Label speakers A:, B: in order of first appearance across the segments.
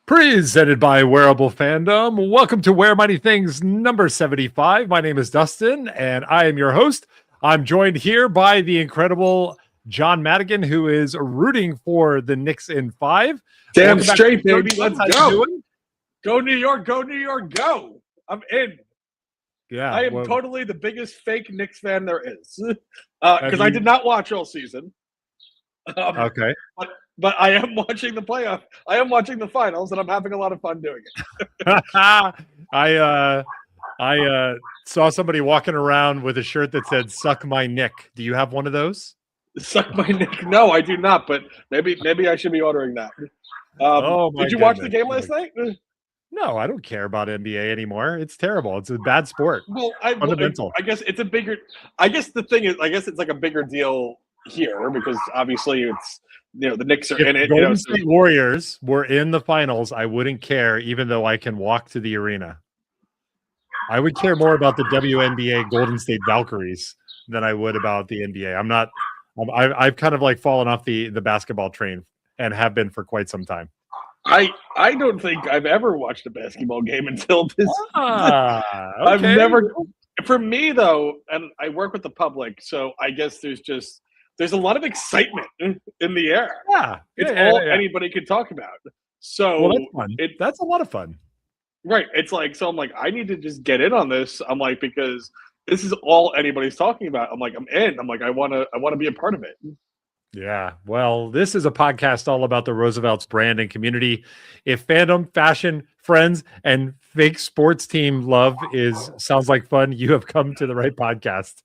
A: Presented by Wearable Fandom. Welcome to Wear Mighty Things number 75. My name is Dustin, and I am your host. I'm joined here by the incredible John Madigan, who is rooting for the Knicks in 5.
B: Damn straight, baby. Let's go.
A: Doing?
B: Go New York, go New York, go. I'm in.
A: Yeah,
B: I am totally the biggest fake Knicks fan there is. Because I did not watch all season.
A: Okay.
B: But I am watching the playoff. I am watching the finals, and I'm having a lot of fun doing it.
A: I saw somebody walking around with a shirt that said "Suck my Nick." Do you have one of those?
B: Suck my Nick? No, I do not. But maybe I should be ordering that. Did you watch the game last night?
A: No, I don't care about NBA anymore. It's terrible. It's a bad sport.
B: Well,
A: fundamental.
B: I guess it's a bigger. I guess the thing is, I guess it's like a bigger deal here because obviously it's. The Knicks are in it.
A: Golden State Warriors were in the finals, I wouldn't care, even though I can walk to the arena. I would care more about the WNBA Golden State Valkyries than I would about the NBA. I've kind of like fallen off the basketball train and have been for quite some time.
B: I don't think I've ever watched a basketball game until this.
A: Okay.
B: I've never. For me though, and I work with the public, so I guess there's a lot of excitement in the air.
A: Yeah.
B: It's all anybody can talk about. So
A: that's fun. That's a lot of fun.
B: Right. It's like, so I'm like, I need to just get in on this. I'm like, because this is all anybody's talking about. I'm like, I'm in. I'm like, I want to be a part of it.
A: Yeah. Well, this is a podcast all about the Roosevelt's brand and community. If fandom, fashion, friends, and fake sports team love sounds like fun, you have come to the right podcast.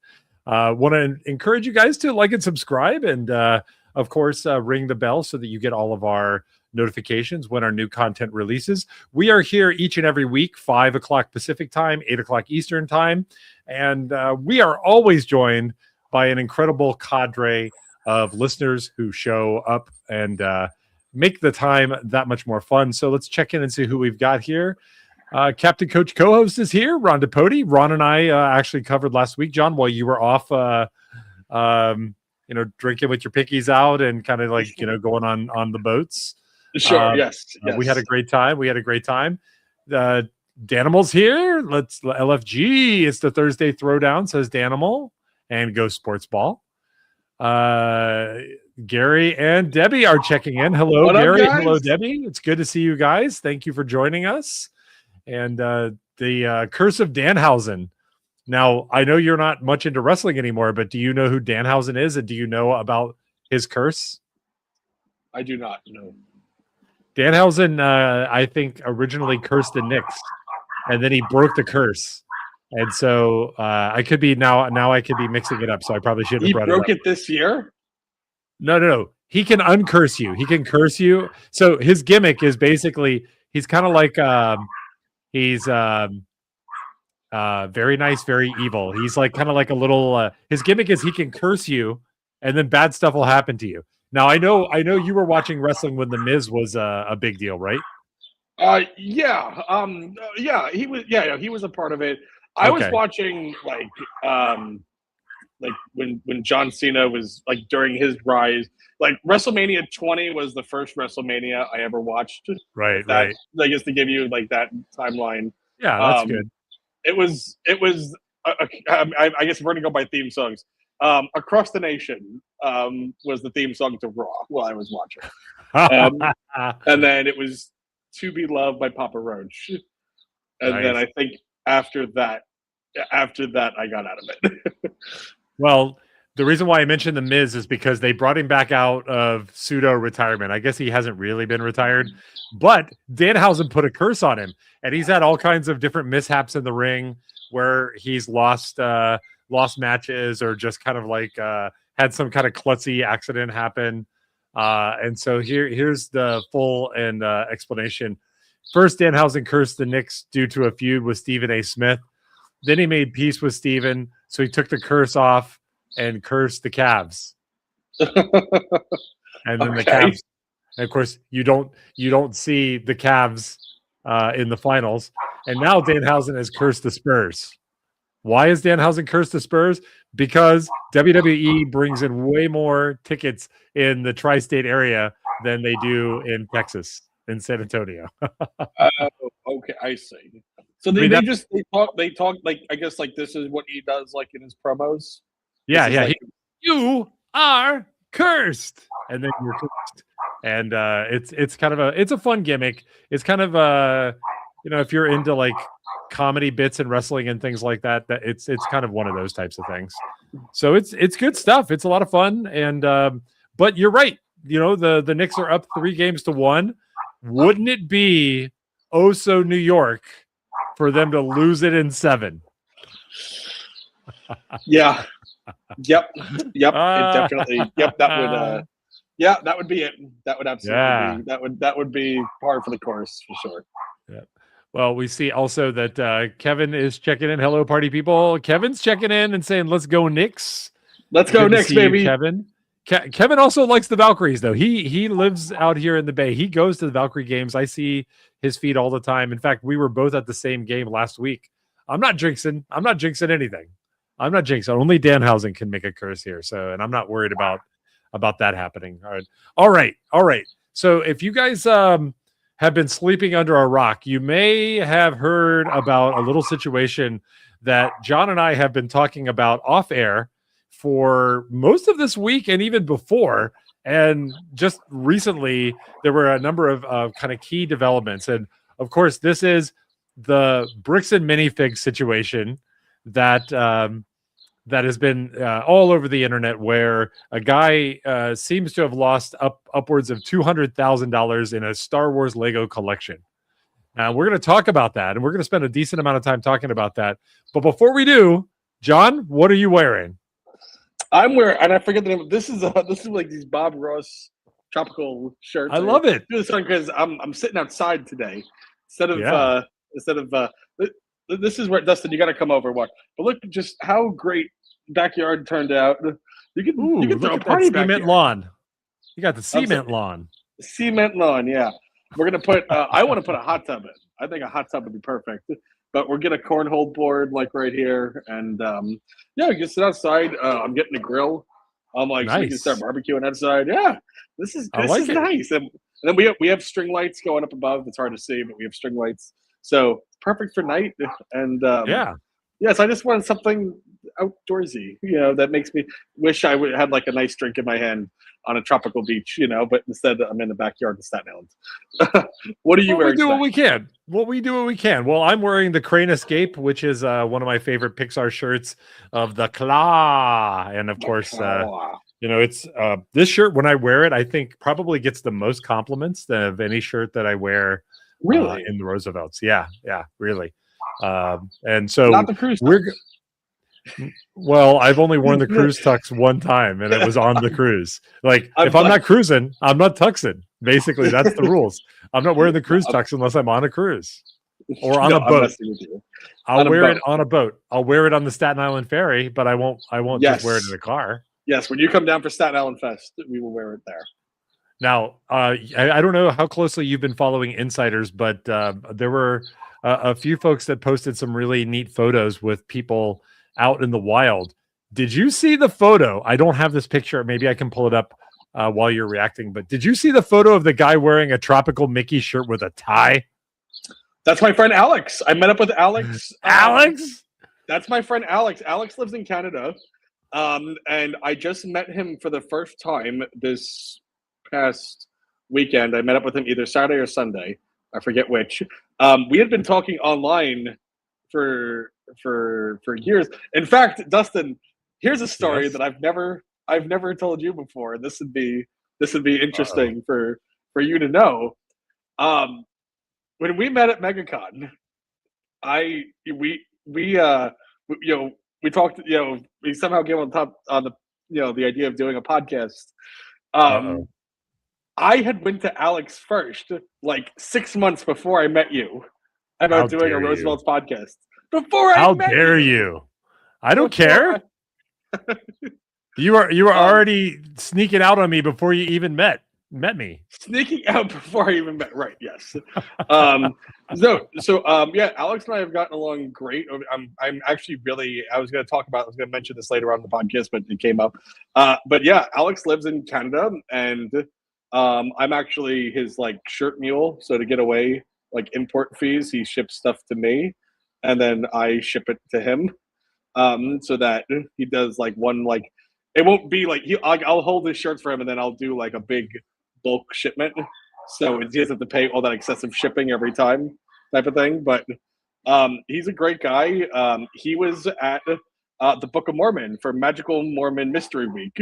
A: Want to encourage you guys to like and subscribe, and of course ring the bell so that you get all of our notifications when our new content releases. We are here each and every week, 5 o'clock Pacific time, 8 o'clock Eastern time, and we are always joined by an incredible cadre of listeners who show up and make the time that much more fun. So let's check in and see who we've got here. Captain Coach co-host is here, Ron DePody. Ron and I actually covered last week, John, while you were off, drinking with your pickies out and kind of like, going on the boats.
B: Sure. Yes.
A: We had a great time. Danimal's here. Let's LFG. It's the Thursday throwdown, says Danimal, and Go Sports Ball. Gary and Debbie are checking in. Hello,
B: what
A: Gary.
B: Up,
A: hello, Debbie. It's good to see you guys. Thank you for joining us. And the Curse of Danhausen. Now, I know you're not much into wrestling anymore, but do you know who Danhausen is, and do you know about his curse?
B: I do not know.
A: Danhausen, I think, originally cursed the Knicks, and then he broke the curse. And so I could be now I could be mixing it up, so I probably shouldn't have brought it up.
B: He broke it this year?
A: No. He can uncurse you. He can curse you. So his gimmick is basically he's kind of like he's very nice, very evil. He's like kind of like a little his gimmick is he can curse you and then bad stuff will happen to you. Now I know you were watching wrestling when The Miz was a big deal, right?
B: He was a part of it. I was watching like when John Cena was like during his rise. Like WrestleMania 20 was the first WrestleMania I ever watched.
A: Right.
B: I guess to give you like that timeline.
A: Yeah, that's good.
B: It was. I guess we're gonna go by theme songs. Across the Nation was the theme song to Raw while I was watching, and then it was To Be Loved by Papa Roach, and then I think after that, I got out of it.
A: Well. The reason why I mentioned The Miz is because they brought him back out of pseudo-retirement. I guess he hasn't really been retired, but Danhausen put a curse on him, and he's had all kinds of different mishaps in the ring where he's lost matches or just kind of like had some kind of klutzy accident happen. And so here's the full and explanation. First, Danhausen cursed the Knicks due to a feud with Stephen A. Smith. Then he made peace with Stephen, so he took the curse off and cursed the Cavs. And then the Cavs, and of course you don't see the Cavs in the finals. And now Danhausen has cursed the Spurs. Why is Danhausen cursed the Spurs? Because WWE brings in way more tickets in the tri-state area than they do in Texas. in San Antonio.
B: Okay, I see. So they talk like I guess like this is what he does like in his promos.
A: Yeah,
B: This is like
A: you are cursed, and then you're cursed. And it's kind of a fun gimmick. It's kind of if you're into like comedy bits and wrestling and things like that, that it's kind of one of those types of things. So it's good stuff. It's a lot of fun. And but you're right. The Knicks are up 3-1. Wouldn't it be so New York for them to lose it in 7?
B: Yeah. Yep. It definitely. Yep. That would. Yeah, that would be it. That would absolutely be. That would be par for the course for sure.
A: Yeah. Well, we see also that Kevin is checking in. Hello, party people. Kevin's checking in and saying, "Let's go Knicks."
B: Let's go Knicks, baby.
A: You, Kevin. Kevin also likes the Valkyries, though. He lives out here in the Bay. He goes to the Valkyrie games. I see his feed all the time. In fact, we were both at the same game last week. I'm not jinxing anything. I'm not jinxing. Only Danhausen can make a curse here. So, and I'm not worried about that happening. All right. So if you guys have been sleeping under a rock, you may have heard about a little situation that John and I have been talking about off air for most of this week and even before. And just recently, there were a number of kind of key developments. And of course, this is the bricks and minifigs situation that has been all over the internet, where a guy seems to have lost upwards of $200,000 in a Star Wars Lego collection. We're going to talk about that, and we're going to spend a decent amount of time talking about that. But before we do, John, what are you wearing?
B: I'm wearing, and I forget the name. This is like these Bob Ross tropical shirts.
A: I love it.
B: Do this one because I'm sitting outside today instead of This is where, Dustin, you got to come over and watch. But look just how great backyard turned out. You can throw a party
A: cement lawn. You got the cement lawn.
B: Cement lawn, yeah. We're gonna put. I want to put a hot tub in. I think a hot tub would be perfect. But we're getting a cornhole board like right here, and you can sit outside. I'm getting a grill. I'm like, nice. So we can start barbecuing outside. Yeah, this is nice. And then we have string lights going up above. It's hard to see, but we have string lights. So perfect for night. And so I just wanted something outdoorsy, that makes me wish I would had like a nice drink in my hand on a tropical beach, but instead I'm in the backyard in Staten Island. What are you wearing? We do what we can.
A: Well, I'm wearing the Crane Escape, which is one of my favorite Pixar shirts of the Claw. And of course, it's this shirt, when I wear it, I think probably gets the most compliments of any shirt that I wear.
B: Really?
A: In the Roosevelts. Yeah, really. And so
B: not the cruise
A: well, I've only worn the cruise tux one time, and it was on the cruise. Like, if I'm not cruising, I'm not tuxing. Basically, that's the rules. I'm not wearing the cruise tux unless I'm on a cruise or on a boat. I'll wear it on a boat. I'll wear it on the Staten Island Ferry, but I won't just wear it in the car.
B: Yes, when you come down for Staten Island Fest, we will wear it there.
A: Now, I don't know how closely you've been following Insiders, but there were a few folks that posted some really neat photos with people out in the wild. Did you see the photo? I don't have this picture. Maybe I can pull it up while you're reacting. But did you see the photo of the guy wearing a tropical Mickey shirt with a tie?
B: That's my friend Alex. I met up with Alex.
A: Alex?
B: That's my friend Alex. Alex lives in Canada. And I just met him for the first time this past weekend. I met up with him either Saturday or Sunday. I forget which. We had been talking online for years. In fact, Dustin, here's a story that I've never told you before. This would be interesting for you to know. When we met at MegaCon, we talked. We somehow came on the idea of doing a podcast. I had went to Alex first, like 6 months before I met you, about doing a Roosevelt's podcast.
A: How dare you? I don't care. You were already sneaking out on me before you even met me.
B: Sneaking out before I even met, right? Yes. So Alex and I have gotten along great. I'm actually really. I was going to mention this later on in the podcast, but it came up. But yeah, Alex lives in Canada, and I'm actually his like shirt mule. So to get away like import fees, he ships stuff to me, and then I ship it to him. So that he does like one like it won't be like I'll hold his shirts for him, and then I'll do like a big bulk shipment. So he doesn't have to pay all that excessive shipping every time, type of thing. But he's a great guy. He was at the Book of Mormon for Magical Mormon Mystery Week,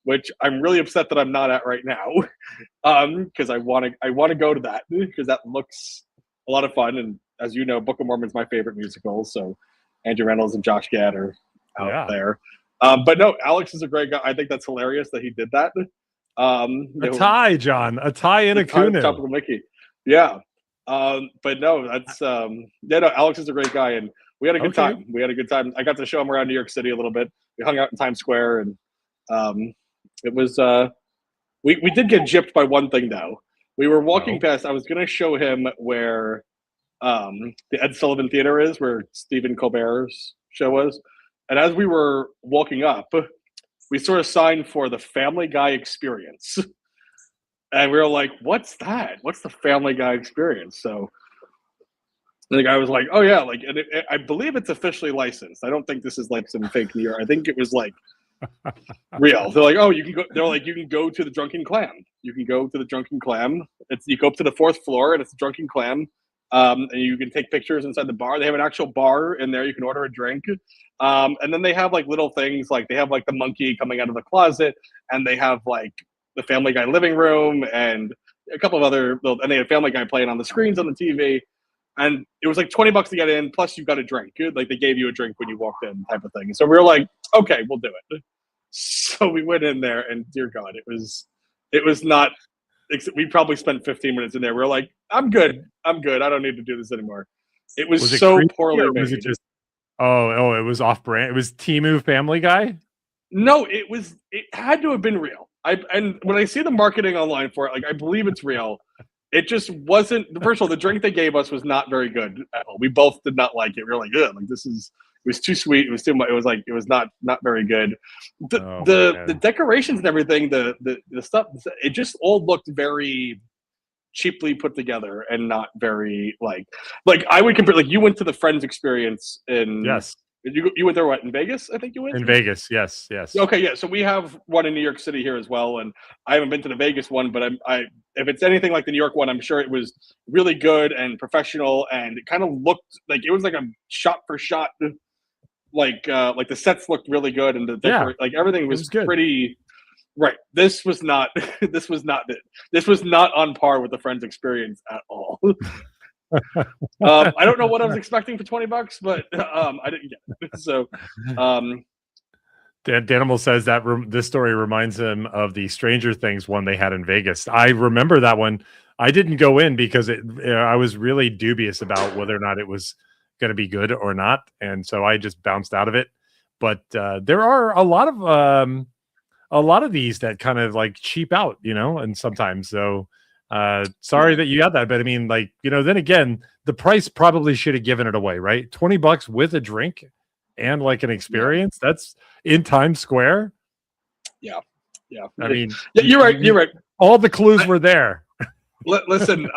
B: which I'm really upset that I'm not at right now, because I want to go to that because that looks a lot of fun. And as you know, Book of Mormon's my favorite musical. So Andrew Reynolds and Josh Gad are out there. But no, Alex is a great guy. I think that's hilarious that he did that.
A: A tie, John. A tie and a Kuno.
B: Tropical Mickey. Yeah. But no, that's Alex is a great guy, and we had a good time. We had a good time. I got to show him around New York City a little bit. We hung out in Times Square, and it was we did get gypped by one thing though. We were walking past. I was going to show him where the Ed Sullivan Theater is, where Stephen Colbert's show was, and as we were walking up, we saw a sign for the Family Guy Experience. And we were like, what's that? What's the Family Guy Experience? So the guy was like, oh, yeah. Like, and I believe it's officially licensed. I don't think this is like some fake New York. I think it was like real. They're like, oh, you can go. They're like, you can go to the Drunken Clam. You can go to the Drunken Clam. You go up to the 4th floor, and it's the Drunken Clam. And you can take pictures inside the bar. They have an actual bar in there. You can order a drink. And then they have like little things, like they have like the monkey coming out of the closet, and they have like the Family Guy living room and a couple of other little, and they had Family Guy playing on the screens on the TV. And it was like $20 to get in, plus you got a drink. Like they gave you a drink when you walked in, type of thing. So we were like, okay, we'll do it. So we went in there, and dear God, it was not. We probably spent 15 minutes in there. We were like, I'm good. I don't need to do this anymore. It was so poorly made.
A: Was it just it was off brand? It was Temu Family Guy?
B: No, it had to have been real. And when I see the marketing online for it, like I believe it's real. It just wasn't. First of all, the drink they gave us was not very good at all. We both did not like it. We were like, ugh, like it was too sweet. It was too much. It was not very good. The decorations and everything, the stuff, it just all looked very cheaply put together and not very like I would compare. Like you went to the Friends Experience in You went there in Vegas? I think you went
A: in Vegas. Yes.
B: Okay, yeah. So we have one in New York City here as well, and I haven't been to the Vegas one, but I if it's anything like the New York one, I'm sure it was really good and professional, and it kind of looked like it was like a shot for shot, like the sets looked really good, and like everything was pretty. Right. This was not on par with the Friends Experience at all. I don't know what I was expecting for $20, but I didn't get it. So,
A: Danimal says that this story reminds him of the Stranger Things one they had in Vegas. I remember that one. I didn't go in because I was really dubious about whether or not it was going to be good or not, and so I just bounced out of it. But there are a lot of these that kind of like cheap out, and sometimes so. Sorry that you got that, but I mean, like, then again, the price probably should have given it away, right? $20 with a drink and like an experience. That's in Times Square.
B: Yeah.
A: I mean,
B: you're right.
A: All the clues were there.
B: Listen.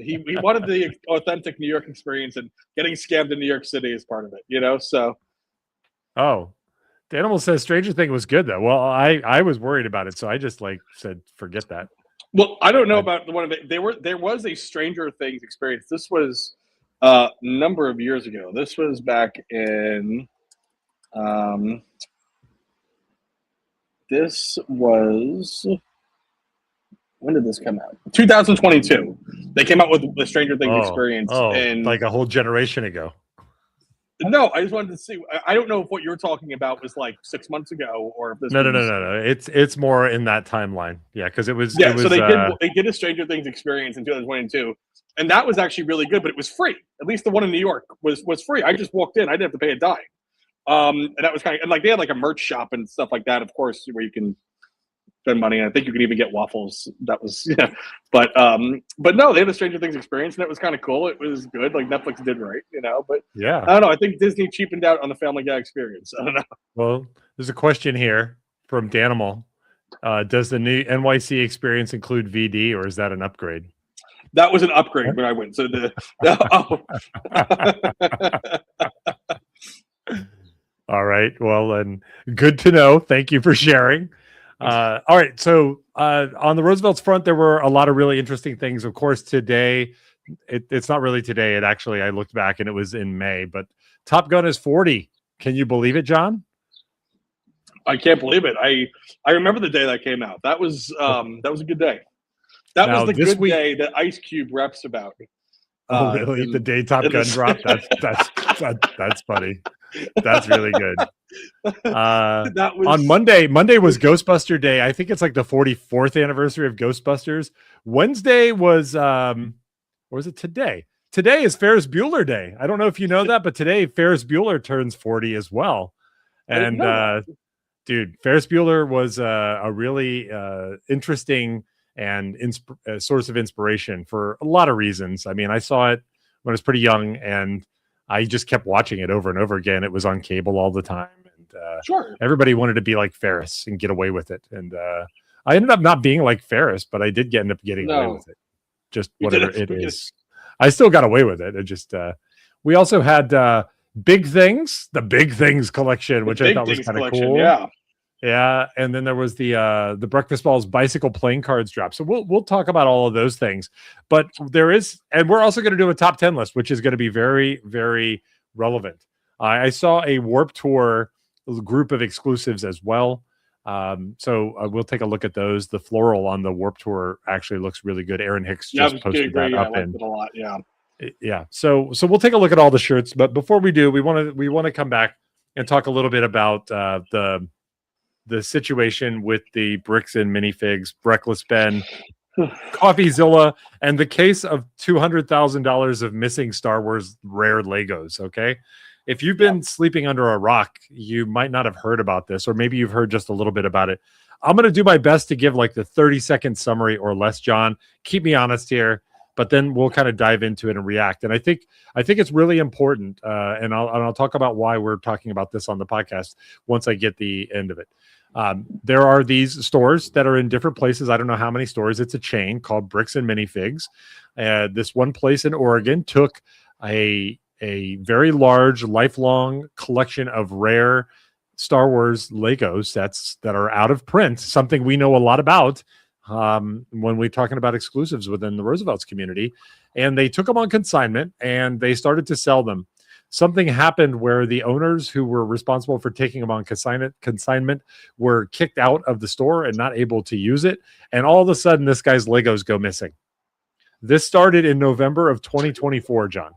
B: He wanted the authentic New York experience, and getting scammed in New York City is part of it. So.
A: Oh, the Animal says Stranger Thing was good though. Well, I was worried about it, so I just said forget that.
B: Well, I don't know about the one of it. There was a Stranger Things experience. This was a number of years ago. This was back in this was when did this come out? 2022. They came out with the Stranger Things experience
A: and like a whole generation ago.
B: No, I just wanted to see. I don't know if what you're talking about was like 6 months ago, or if this.
A: No. It's more in that timeline. Yeah, because it was.
B: Yeah, so they did a Stranger Things experience in 2022, and that was actually really good. But it was free. At least the one in New York was free. I just walked in. I didn't have to pay a dime. And that was kind of, and like they had like a merch shop and stuff like that, of course, where you can spend money. And I think you can even get waffles. That was but no, they had a Stranger Things experience, and it was kind of cool. It was good. Like Netflix did right, But
A: yeah,
B: I don't know. I think Disney cheapened out on the Family Guy experience. I don't know.
A: Well, there's a question here from Danimal. Does the new NYC experience include VD, or is that an upgrade?
B: That was an upgrade when I went. So
A: All right. Well, and good to know. Thank you for sharing. All right. So on the Roosevelt's front, there were a lot of really interesting things. Of course, today, it's not really today. It actually, I looked back and it was in May, but Top Gun is 40. Can you believe it, John?
B: I can't believe it. I remember the day that came out. That was a good day. That was the good day that Ice Cube reps about.
A: Oh, really? The day Top Gun dropped? That's funny. That's really good. On Monday was Ghostbuster Day. I think it's like the 44th anniversary of Ghostbusters. Wednesday was, or was it today? Today is Ferris Bueller Day. I don't know if you know that, but today Ferris Bueller turns 40 as well. And dude, Ferris Bueller was a really interesting and source of inspiration for a lot of reasons. I mean, I saw it when I was pretty young, and I just kept watching it over and over again. It was on cable all the time, and everybody wanted to be like Ferris and get away with it. And I ended up not being like Ferris, but I did end up getting away with it. Just whatever it is. I still got away with it. It just we also had the Big Things collection, which I thought was kind of cool. Yeah, and then there was the Breakfast Balls bicycle playing cards drop. So we'll talk about all of those things. But there is, and we're also going to do a top 10 list, which is going to be very, very relevant. I saw a Warped Tour group of exclusives as well. So we'll take a look at those. The floral on the Warped Tour actually looks really good. Aaron Hicks just posted that up. I liked it a lot. Yeah. So we'll take a look at all the shirts. But before we do, we want to come back and talk a little bit about the situation with the bricks and minifigs, Breckless Ben, CoffeeZilla, and the case of $200,000 of missing Star Wars rare Legos. Okay. If you've been sleeping under a rock, you might not have heard about this, or maybe you've heard just a little bit about it. I'm going to do my best to give like the 30-second summary or less, John. Keep me honest here, but then we'll kind of dive into it and react. And I think it's really important, and I'll talk about why we're talking about this on the podcast once I get the end of it. There are these stores that are in different places. I don't know how many stores. It's a chain called Bricks and Minifigs. This one place in Oregon took a very large, lifelong collection of rare Star Wars Lego sets that are out of print, something we know a lot about when we're talking about exclusives within the Roosevelt's community. And they took them on consignment and they started to sell them. Something happened where the owners who were responsible for taking them on consignment were kicked out of the store and not able to use it. And all of a sudden, this guy's Legos go missing. This started in November of 2024, John.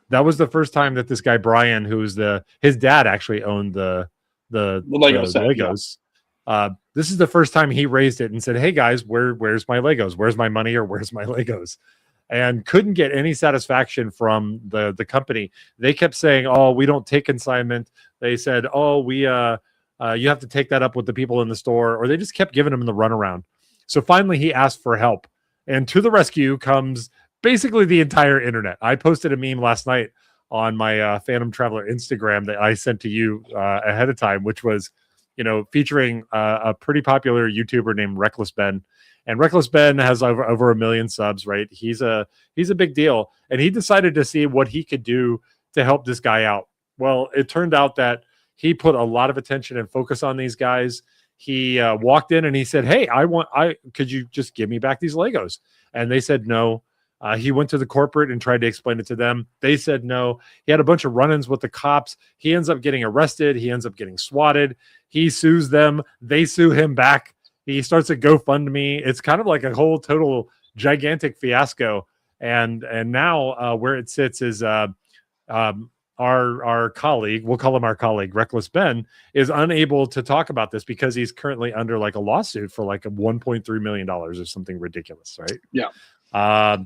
A: That was the first time that this guy, Brian, who's his dad actually owned the Legos. Yeah. This is the first time he raised it and said, "Hey guys, where's my Legos? Where's my money? Or where's my Legos?" And couldn't get any satisfaction from the company. They kept saying, "Oh, we don't take consignment." They said, "Oh, we you have to take that up with the people in the store," or they just kept giving him the runaround. So finally, he asked for help, and to the rescue comes basically the entire internet. I posted a meme last night on my Phantom Traveler Instagram that I sent to you ahead of time, which was, featuring a pretty popular YouTuber named Reckless Ben. And Reckless Ben has over 1 million subs, right? He's a big deal. And he decided to see what he could do to help this guy out. Well, it turned out that he put a lot of attention and focus on these guys. He walked in and he said, "Hey, could you just give me back these Legos?" And they said no. He went to the corporate and tried to explain it to them. They said no. He had a bunch of run-ins with the cops. He ends up getting arrested. He ends up getting swatted. He sues them. They sue him back. He starts a GoFundMe. It's kind of like a whole total gigantic fiasco. And now where it sits is our colleague, we'll call him our colleague, Reckless Ben, is unable to talk about this because he's currently under like a lawsuit for like $1.3 million or something ridiculous, right?
B: Yeah.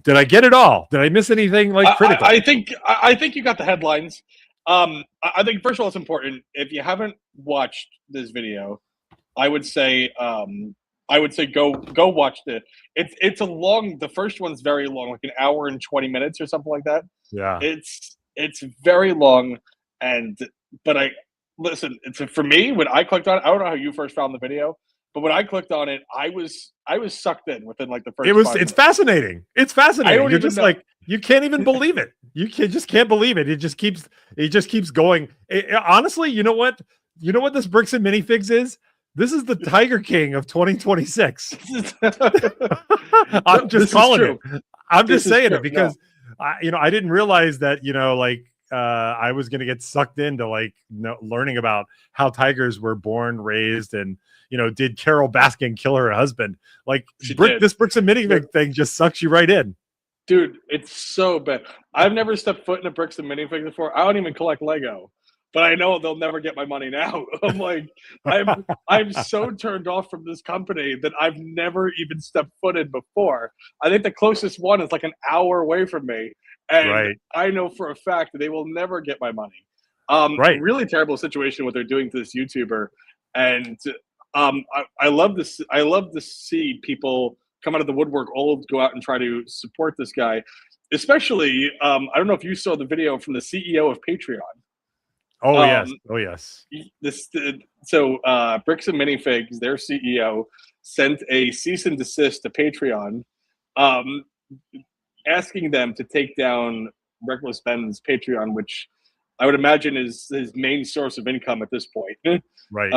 A: Did I get it all? Did I miss anything like critical?
B: I think you got the headlines. I think first of all, it's important. If you haven't watched this video, I would say go watch it. It's a long. The first one's very long, like an hour and 20 minutes or something like that.
A: Yeah,
B: it's very long, but I listen. It's for me when I clicked on it. I don't know how you first found the video, But when I clicked on it, I was sucked in within like the first. It's
A: minutes. Fascinating. It's fascinating. You're just like, you can't even believe it. Just can't believe it. It just keeps going. Honestly, you know what? You know what this Bricks and Minifigs is? This is the Tiger King of 2026. I'm just calling it. I'm just saying it because I didn't realize that, I was going to get sucked into learning about how tigers were born, raised, and did Carol Baskin kill her husband? This Bricks and Minifig thing just sucks you right in.
B: Dude, it's so bad. I've never stepped foot in a Bricks and Minifig before. I don't even collect Lego, but I know they'll never get my money now. I'm like, I'm so turned off from this company that I've never even stepped foot in before. I think the closest one is like an hour away from me. And I know for a fact that they will never get my money. Really terrible situation what they're doing to this YouTuber. And I love this. I love to see people come out of the woodwork, all go out and try to support this guy. Especially, I don't know if you saw the video from the CEO of Patreon.
A: Oh, yes. Oh, yes.
B: So Bricks and Minifigs, their CEO, sent a cease and desist to Patreon, asking them to take down Reckless Ben's Patreon, which I would imagine is his main source of income at this point.
A: Right.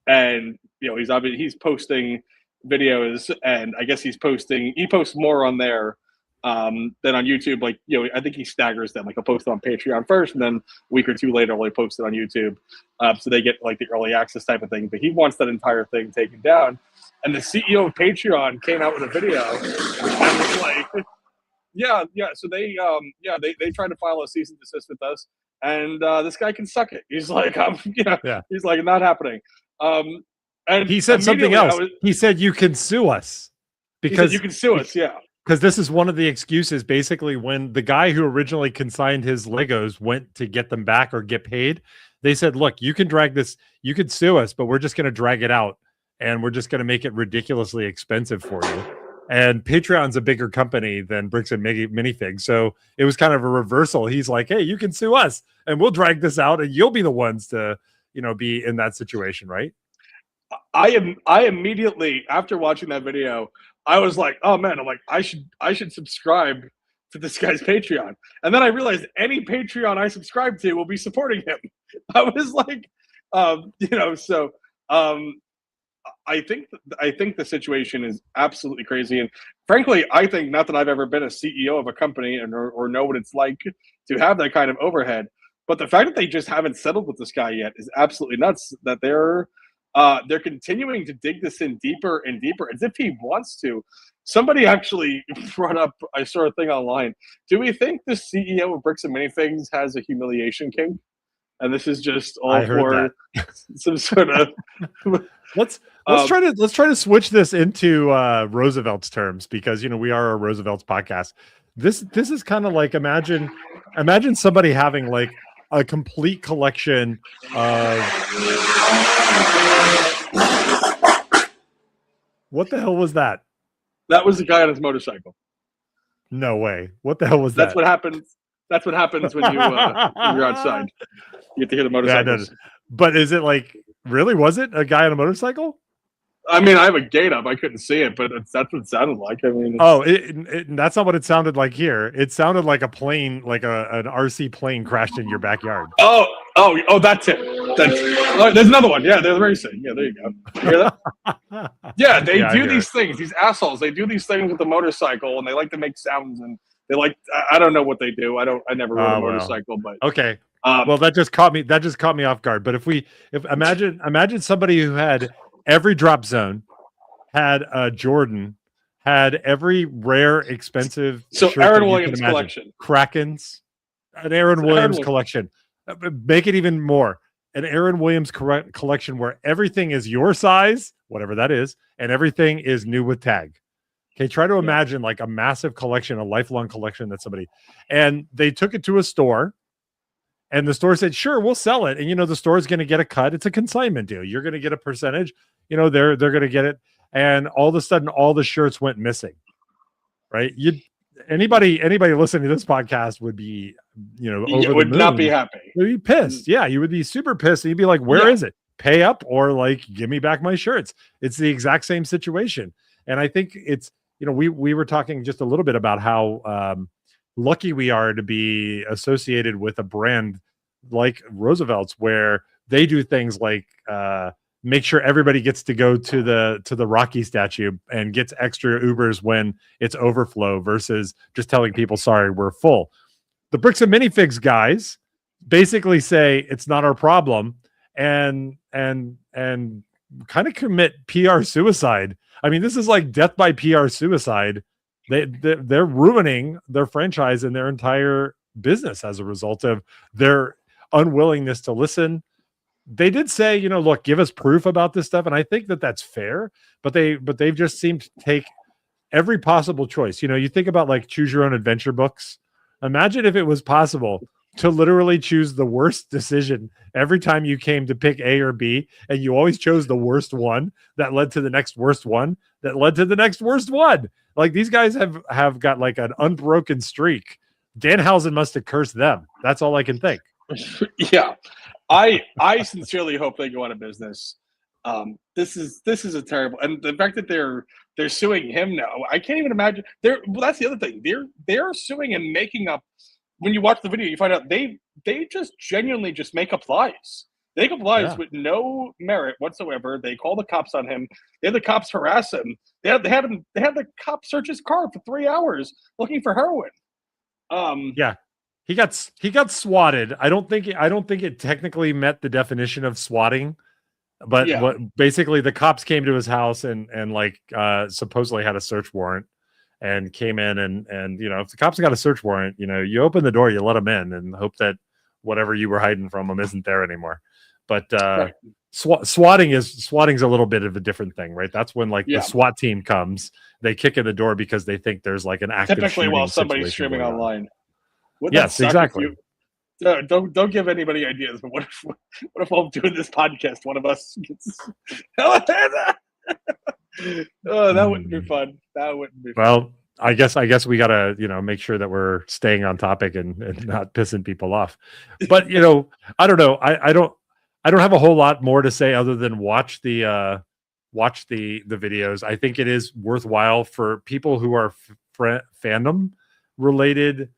B: And he's posting videos, and I guess he posts more on there than on YouTube. I think he staggers them. He'll post it on Patreon first, and then a week or two later, he'll post it on YouTube, so they get the early access type of thing. But he wants that entire thing taken down. And the CEO of Patreon came out with a video and was like, yeah. So they tried to file a cease and desist with us, and this guy can suck it. He's like, he's like, not happening. And
A: he said something else. He said, you can sue us because
B: you can sue us. Yeah.
A: Because this is one of the excuses. Basically, when the guy who originally consigned his Legos went to get them back or get paid, they said, look, you can drag this, you could sue us, but we're just going to drag it out and we're just going to make it ridiculously expensive for you. And Patreon's a bigger company than Bricks and Minifigs. So it was kind of a reversal. He's like, hey, you can sue us and we'll drag this out and you'll be the ones to, be in that situation, right?
B: I immediately, after watching that video, I was like, oh man, I'm like, I should subscribe to this guy's Patreon. And then I realized any Patreon I subscribe to will be supporting him. I was like, I think the situation is absolutely crazy. And frankly, I think, not that I've ever been a CEO of a company or know what it's like to have that kind of overhead, but the fact that they just haven't settled with this guy yet is absolutely nuts. That they're continuing to dig this in deeper and deeper as if he wants to. Somebody actually brought up, I saw a thing online. Do we think the CEO of Bricks and Minifigs has a humiliation king? And this is just all for some sort of.
A: Let's try to switch this into Roosevelt's terms, because we are a Roosevelt's podcast. This is kind of like, imagine somebody having like a complete collection of. What the hell was that?
B: That was the guy on his motorcycle.
A: No way. What the hell was that?
B: That's what happens. That's what happens when you're outside. You get to hear the motorcycles.
A: Yeah, but is it like, really? Was it a guy on a motorcycle?
B: I mean, I have a gate up. I couldn't see it, but that's what it sounded like. I mean,
A: that's not what it sounded like here. It sounded like a plane, like an RC plane crashed in your backyard.
B: Oh, that's it. There's another one. Yeah, they're racing. Yeah, there you go. You hear that? Yeah, they do these things. These assholes. They do these things with the motorcycle, and they like to make sounds. And they like. I don't know what they do. I never rode a motorcycle, but
A: okay. Well, that just caught me off guard. But if imagine somebody who had every drop zone, had a Jordan, had every rare, expensive.
B: So Aaron Williams collection,
A: Krakens, an Aaron Williams collection. Make it even more. An Aaron Williams collection where everything is your size, whatever that is, and everything is new with tag. Okay, try to imagine like a massive collection, a lifelong collection that somebody, and they took it to a store. And the store said, sure, we'll sell it. And, the store is going to get a cut. It's a consignment deal. You're going to get a percentage. They're going to get it. And all of a sudden, all the shirts went missing, right? Anybody listening to this podcast would be,
B: would not be happy.
A: You'd be pissed. Yeah, you would be super pissed. And you'd be like, where is it? pay up or like give me back my shirts. It's the exact same situation. And I think it's, we were talking just a little bit about how lucky we are to be associated with a brand like Roosevelt's, where they do things like make sure everybody gets to go to the Rocky statue and gets extra Ubers when it's overflow versus just telling people, sorry, we're full. The Bricks and Minifigs guys basically say it's not our problem and kind of commit PR suicide. I mean, this is like death by PR suicide. They're ruining their franchise and their entire business as a result of their unwillingness to listen. They did say, look, give us proof about this stuff, and I think that that's fair. But they've just seemed to take every possible choice. You think about like choose your own adventure books. Imagine if it was possible to literally choose the worst decision every time you came to pick A or B, and you always chose the worst one that led to the next worst one that led to the next worst one. Like these guys have got like an unbroken streak. Danhausen must have cursed them. That's all I can think.
B: Yeah. I sincerely hope they go out of business. This is a terrible, and the fact that they're suing him now, I can't even imagine. That's the other thing. They're suing and making up. When you watch the video, you find out they just genuinely just make up lies. They make up lies with no merit whatsoever. They call the cops on him. They had the cops harass him. They had the cops search his car for 3 hours looking for heroin.
A: Yeah. He got swatted. I don't think it technically met the definition of swatting, but what basically the cops came to his house and like supposedly had a search warrant and came in and if the cops got a search warrant, you open the door, you let them in and hope that whatever you were hiding from them isn't there anymore. But swatting's a little bit of a different thing, right? That's when like the SWAT team comes, they kick in the door because they think there's like an active
B: typically while somebody's streaming online.
A: Yes, exactly.
B: Don't give anybody ideas. But what if while doing this podcast, one of us gets that wouldn't be fun. That wouldn't be fun.
A: Well, I guess we gotta make sure that we're staying on topic and not pissing people off. But I don't know. I don't have a whole lot more to say other than watch the videos. I think it is worthwhile for people who are fandom related.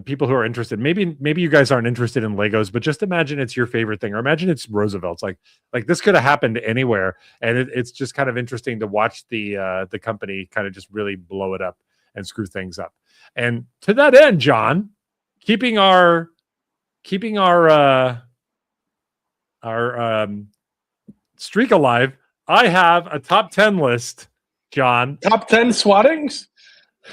A: People who are interested, maybe you guys aren't interested in Legos, but just imagine it's your favorite thing, or imagine it's Roosevelt's. Like this could have happened anywhere, and it's just kind of interesting to watch the company kind of just really blow it up and screw things up. And to that end, John, keeping our streak alive, I have a top 10 list, John.
B: Top 10 swattings?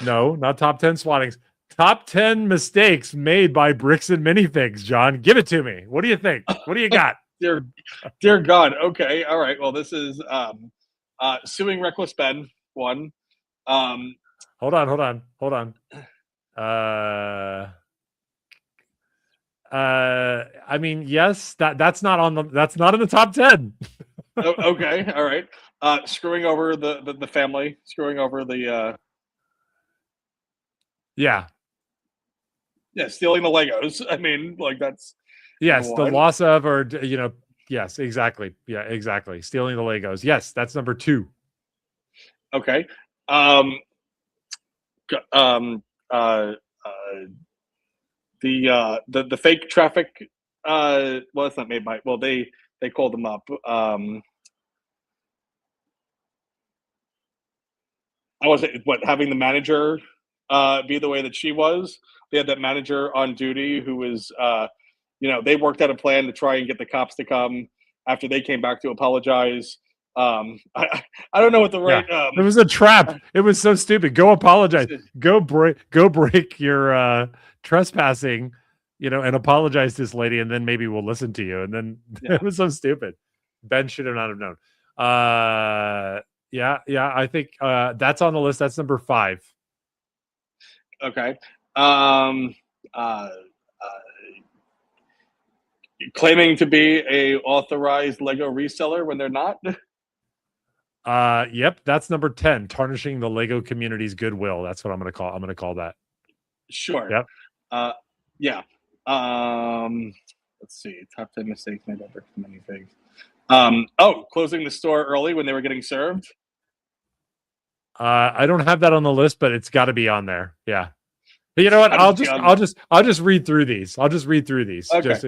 A: No, not top 10 swattings. Top 10 mistakes made by Bricks and Minifigs, John. Give it to me. What do you think? What do you got?
B: Dear God. Okay. All right. Well, this is suing Reckless Ben, one.
A: Hold on. I mean, yes, that's not in the top 10.
B: Okay. All right. Screwing over the family, screwing over the stealing the Legos. I mean, like that's
A: the loss of, or yes, exactly. Yeah, exactly. Stealing the Legos. Yes, that's number 2.
B: Okay. The fake traffic. Well, it's not made by. Well, they called them up. I was having the manager be the way that she was. They had that manager on duty who was, they worked out a plan to try and get the cops to come after they came back to apologize. I don't know what the right.
A: It was a trap. It was so stupid. Go apologize. Go break your trespassing, and apologize to this lady, and then maybe we'll listen to you. And then it was so stupid. Ben should have not have known. I think that's on the list. That's number 5.
B: Okay. Claiming to be a authorized Lego reseller when they're not.
A: Yep, that's number 10. Tarnishing the Lego community's goodwill. That's what I'm going to call that.
B: Sure.
A: Yep.
B: Yeah. Let's see. Top 10 mistakes made by Bricks and Minifigs. Closing the store early when they were getting served.
A: I don't have that on the list, but it's got to be on there. Yeah. But you know what? I'll just read through these.
B: Okay.
A: Just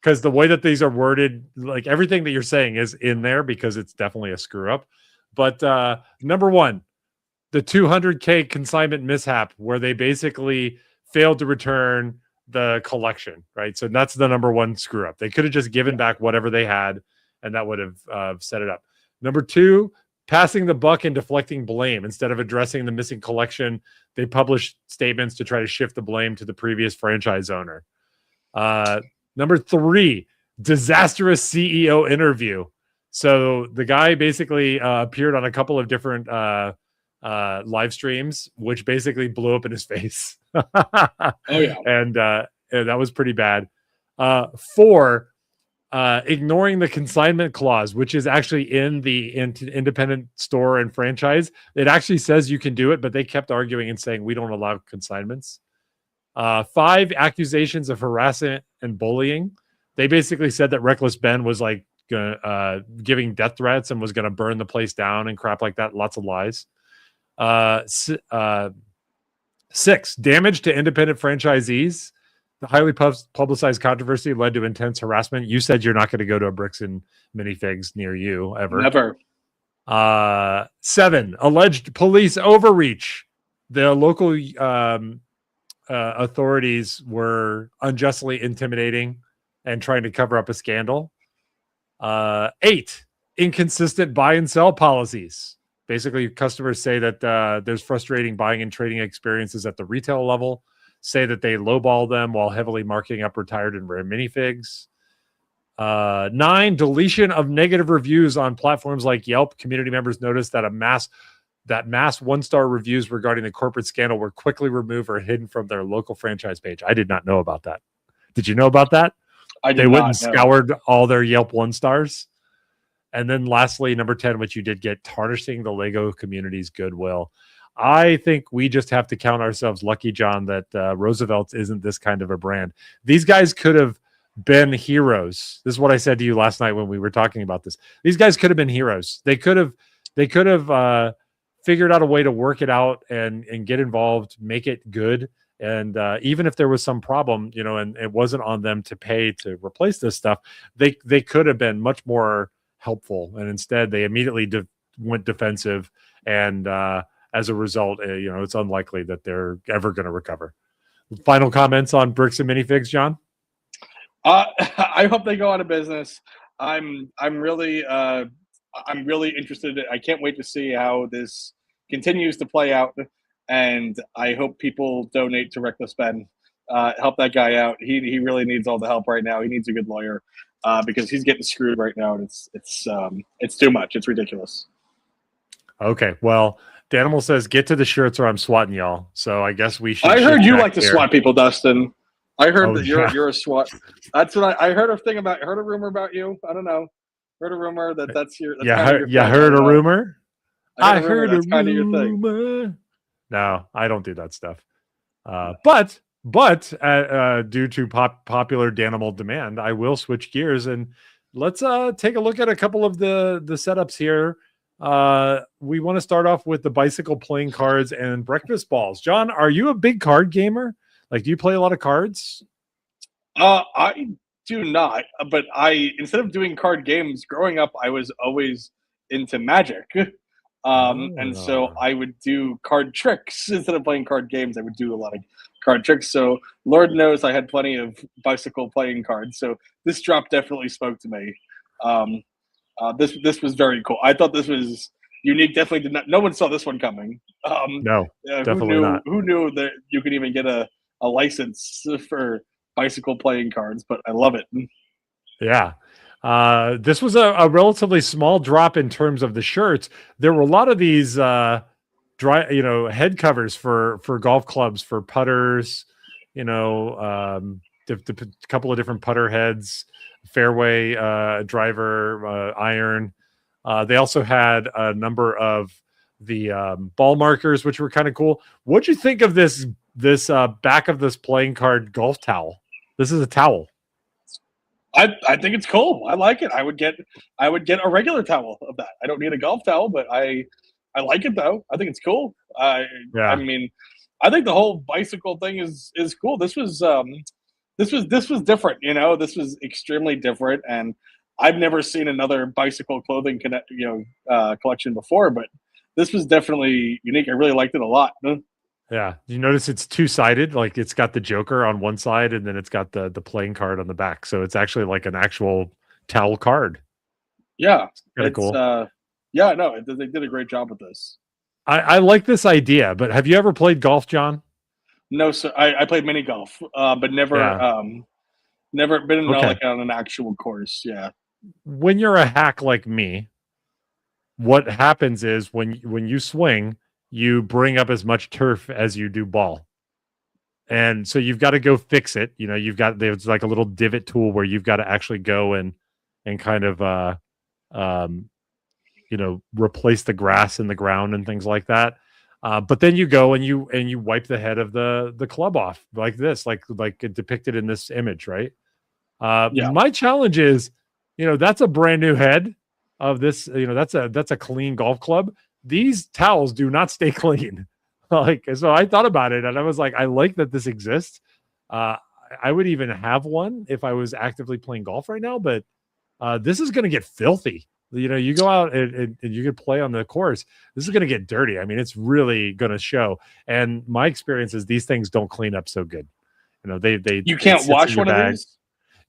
A: because the way that these are worded, like everything that you're saying is in there because it's definitely a screw up. But number one, the 200K consignment mishap where they basically failed to return the collection, right? So that's the number one screw up. They could have just given back whatever they had, and that would have set it up. Number two, passing the buck and deflecting blame. Instead of addressing the missing collection, they published statements to try to shift the blame to the previous franchise owner. Number three, disastrous CEO interview. So the guy basically appeared on a couple of different live streams, which basically blew up in his face. And that was pretty bad. Four, ignoring the consignment clause, which is actually in the independent store and franchise. It actually says you can do it, but they kept arguing and saying we don't allow consignments. Five, accusations of harassment and bullying. They basically said that Reckless Ben was like giving death threats and was going to burn the place down and crap like that. Lots of lies. Six, damage to independent franchisees. The highly publicized controversy led to intense harassment. You said you're not going to go to a Bricks and Minifigs near you ever.
B: Never.
A: Seven, alleged police overreach. The local authorities were unjustly intimidating and trying to cover up a scandal. Eight, inconsistent buy and sell policies. Basically, customers say that there's frustrating buying and trading experiences at the retail level, say that they lowball them while heavily marking up retired and rare minifigs. 9, deletion of negative reviews on platforms like Yelp. Community members noticed that mass 1-star reviews regarding the corporate scandal were quickly removed or hidden from their local franchise page. I did not know about that. Did you know about that? They went and scoured all their Yelp 1-stars. And then lastly, number 10, which you did get, tarnishing the Lego community's goodwill. I think we just have to count ourselves lucky, John, that Roosevelt's isn't this kind of a brand. These guys could have been heroes. This is what I said to you last night when we were talking about this. These guys could have been heroes. They could have figured out a way to work it out and get involved, make it good. And even if there was some problem, and it wasn't on them to pay to replace this stuff, they could have been much more helpful. And instead, they immediately went defensive. And as a result, it's unlikely that they're ever going to recover. Final comments on Bricks and Minifigs, John?
B: I hope they go out of business. I'm really interested. I can't wait to see how this continues to play out. And I hope people donate to Reckless Ben. Help that guy out. He really needs all the help right now. He needs a good lawyer because he's getting screwed right now, and it's too much. It's ridiculous.
A: Okay, well, Danimal says, "Get to the shirts, or I'm swatting y'all." So I guess we should.
B: I heard you like to swat people, Dustin. I heard that you're a SWAT. That's what I heard heard a rumor about you. I don't know. Heard a rumor that's your. That's
A: heard a rumor. I heard a rumor.
B: Kind of your thing.
A: No, I don't do that stuff. But due to popular Danimal demand, I will switch gears and let's take a look at a couple of the setups here. We want to start off with the bicycle playing cards and breakfast balls. John, are you a big card gamer? Like, do you play a lot of cards?
B: I do not, but instead of doing card games growing up, I was always into Magic. And so I would do card tricks instead of playing card games. I would do a lot of card tricks. So Lord knows I had plenty of bicycle playing cards. So this drop definitely spoke to me. This was very cool. I thought this was unique. Definitely did not. No one saw this one coming.
A: No, definitely not.
B: Who knew that you could even get a license for bicycle playing cards? But I love it.
A: Yeah. This was a relatively small drop in terms of the shirts. There were a lot of these head covers for golf clubs, for putters, a couple of different putter heads, fairway driver, iron. They also had a number of the ball markers, which were kind of cool. What'd you think of this back of this playing card golf towel? This is a towel.
B: I think it's cool. I like it. I would get a regular towel of that. I don't need a golf towel, but I like it though. I think it's cool. I
A: Yeah.
B: mean, I think the whole bicycle thing is cool. This was different. You know, this was extremely different, and I've never seen another bicycle clothing collection before. But this was definitely unique. I really liked it a lot.
A: Yeah. You notice it's two-sided, like it's got the Joker on one side and then it's got the playing card on the back. So it's actually like an actual towel card.
B: Yeah,
A: Kind of
B: it's
A: cool.
B: yeah, no, they did a great job with this.
A: I like this idea, but have you ever played golf, John?
B: No, sir. I played mini golf, but
A: Yeah.
B: never been
A: Okay.
B: like on an actual course. Yeah.
A: When you're a hack like me, what happens is when you swing, you bring up as much turf as you do ball. And so you've got to go fix it. You know, there's like a little divot tool where you've got to actually go and kind of um replace the grass in the ground and things like that. But then you go and you wipe the head of the club off like this, like depicted in this image, right?
B: Yeah.
A: My challenge is, that's a brand new head of this. That's a clean golf club. These towels do not stay clean. Like, so I thought about it and I was like, I like that this exists. I would even have one if I was actively playing golf right now, but this is going to get filthy. You go out and you can play on the course. This is going to get dirty. I mean, it's really going to show. And my experience is these things don't clean up so good. They
B: You
A: it
B: can't
A: sits in
B: wash
A: your
B: one of
A: bag.
B: these?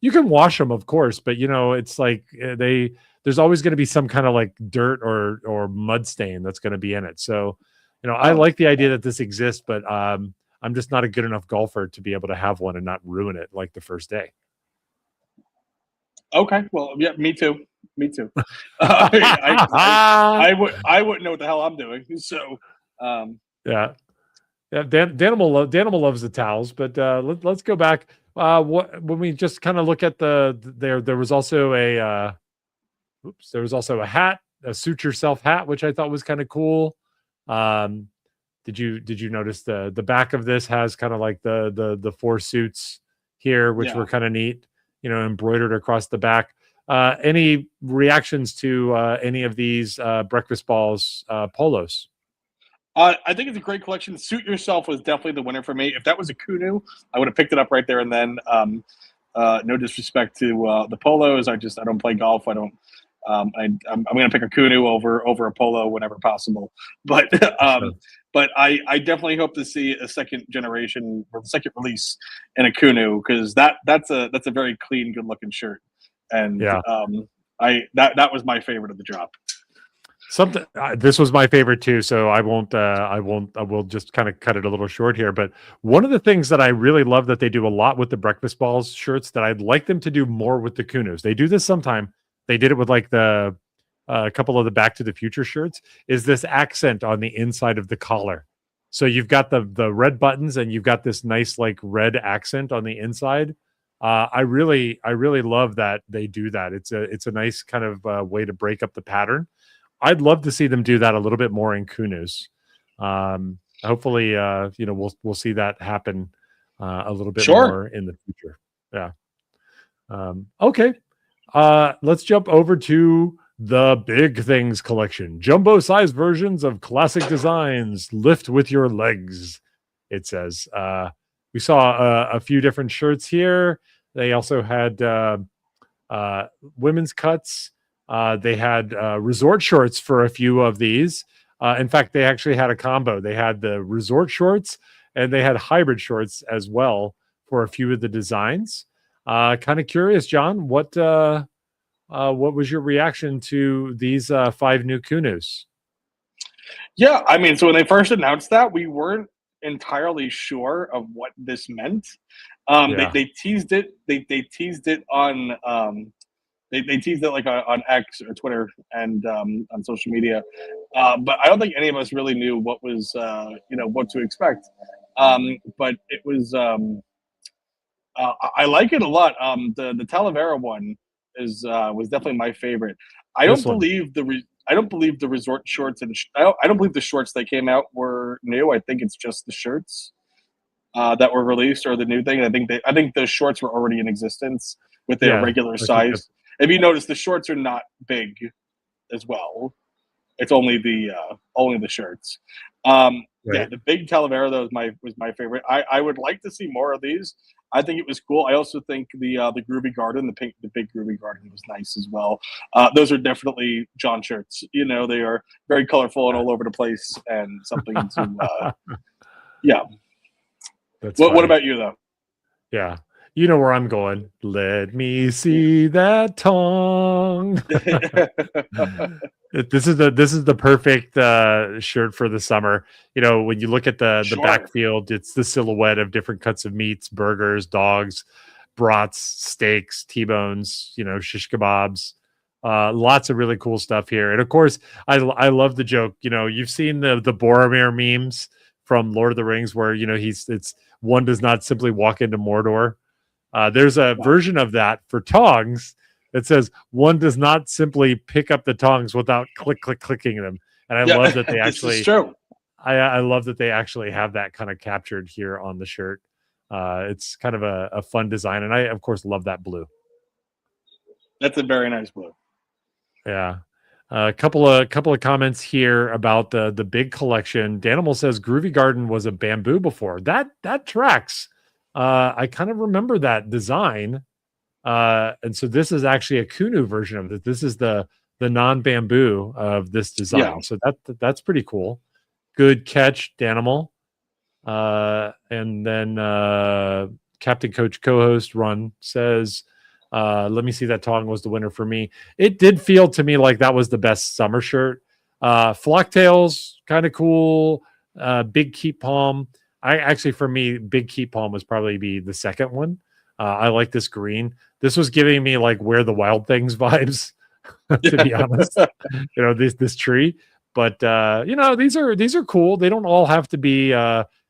A: You can wash them, of course, but it's like there's always going to be some kind of like dirt or mud stain that's going to be in it. So, I
B: Oh,
A: like the idea that this exists, but I'm just not a good enough golfer to be able to have one and not ruin it like the first day.
B: okay. Well, yeah, me too. Me too. I wouldn't know what the hell I'm doing. So,
A: Yeah. Yeah, Danimal loves the towels, but let's go back. When we just kind of look at there was also there was also a hat, a suit yourself hat, which I thought was kind of cool. Um, did you notice the back of this has kind of like the four suits here, which
B: yeah.
A: were kind of neat, embroidered across the back. Any reactions to any of these breakfast balls polos?
B: I think it's a great collection. Suit Yourself was definitely the winner for me. If that was a Kunu, I would have picked it up right there and then. No disrespect to the polos. I don't play golf. I don't. I'm going to pick a Kunu over a polo whenever possible. But I definitely hope to see a second generation or the second release in a Kunu because that's a very clean, good looking shirt. And
A: Yeah.
B: that was my favorite of the drop.
A: Something this was my favorite too, so I will just kind of cut it a little short here. But one of the things that I really love that they do a lot with the breakfast balls shirts that I'd like them to do more with the Kunus. They do this sometime. They did it with like the a couple of the Back to the Future shirts. Is this accent on the inside of the collar? So you've got the red buttons and you've got this nice like red accent on the inside. I really love that they do that. It's a nice kind of way to break up the pattern. I'd love to see them do that a little bit more in Kunus. Hopefully, we'll see that happen a little bit
B: Sure.
A: more in the future. Yeah. Okay. Let's jump over to the Big Things collection. Jumbo size versions of classic designs. Lift with your legs. It says. We saw a few different shirts here. They also had women's cuts. They had resort shorts for a few of these. In fact, they actually had a combo. They had the resort shorts and they had hybrid shorts as well for a few of the designs. Kind of curious, John, what was your reaction to these 5 new Kunus?
B: Yeah, I mean, so when they first announced that, we weren't entirely sure of what this meant.
A: Yeah.
B: They teased it. They teased it on they teased it like on X or Twitter and on social media. But I don't think any of us really knew what was what to expect. But it was I like it a lot. The Talavera one is was definitely my favorite. I
A: This
B: don't
A: one.
B: believe I don't believe the resort shorts and I don't believe the shorts that came out were new. I think it's just the shirts that were released or the new thing. I think the shorts were already in existence. with their
A: Yeah,
B: regular
A: I think
B: size. If you notice, the shorts are not big as well. It's only the shirts. Yeah,
A: right.
B: the big Talavera though was my favorite. I would like to see more of these. I think it was cool. I also think the Groovy Garden, the big Groovy Garden was nice as well. Those are definitely John shirts. You know, they are very colorful and all over the place, and something to yeah.
A: That's
B: What
A: funny.
B: about you though?
A: Yeah. You know where I'm going. Let me see that tongue. This is the perfect shirt for the summer. You know, when you look at the
B: Sure.
A: backfield, it's the silhouette of different cuts of meats, burgers, dogs, brats, steaks, T-bones, you know, shish kebabs. Lots of really cool stuff here. And of course, I love the joke. You know, you've seen the Boromir memes from Lord of the Rings where, you know, it's one does not simply walk into Mordor. There's a version of that for tongs that says one does not simply pick up the tongs without clicking them. And I
B: Yeah,
A: love that they
B: this is
A: actually,
B: true.
A: I love that they actually have that kind of captured here on the shirt. It's kind of a fun design, and I of course love that blue.
B: That's a very nice blue.
A: Yeah. A couple of comments here about the big collection. Danimal says Groovy Garden was a bamboo before. That tracks. I kind of remember that design. And so this is actually a Kunu version of it. This is the non-bamboo of this design.
B: Yeah.
A: So that's pretty cool. Good catch, Danimal. And then Captain Coach co-host Run says, let me see, that Tong was the winner for me. It did feel to me like that was the best summer shirt. Flocktails, kind of cool. Big Keep Palm. I actually, for me, Big Keep Palm was probably be the second one. I like this green. This was giving me like Where the Wild Things vibes, to be honest. You know, this tree. But you know, these are cool. They don't all have to be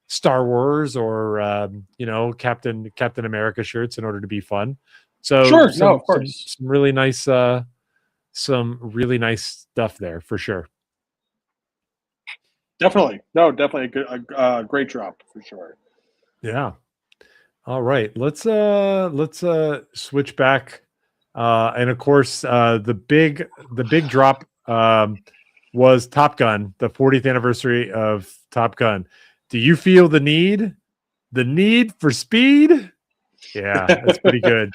A: Star Wars or you know, Captain America shirts in order to be fun. So
B: Sure. No, of course.
A: some really nice stuff there for sure.
B: Definitely. No, definitely a great drop for sure.
A: Yeah. All right. Let's switch back. And of course, the big drop was Top Gun, the 40th anniversary of Top Gun. Do you feel the need for speed? Yeah, that's pretty good.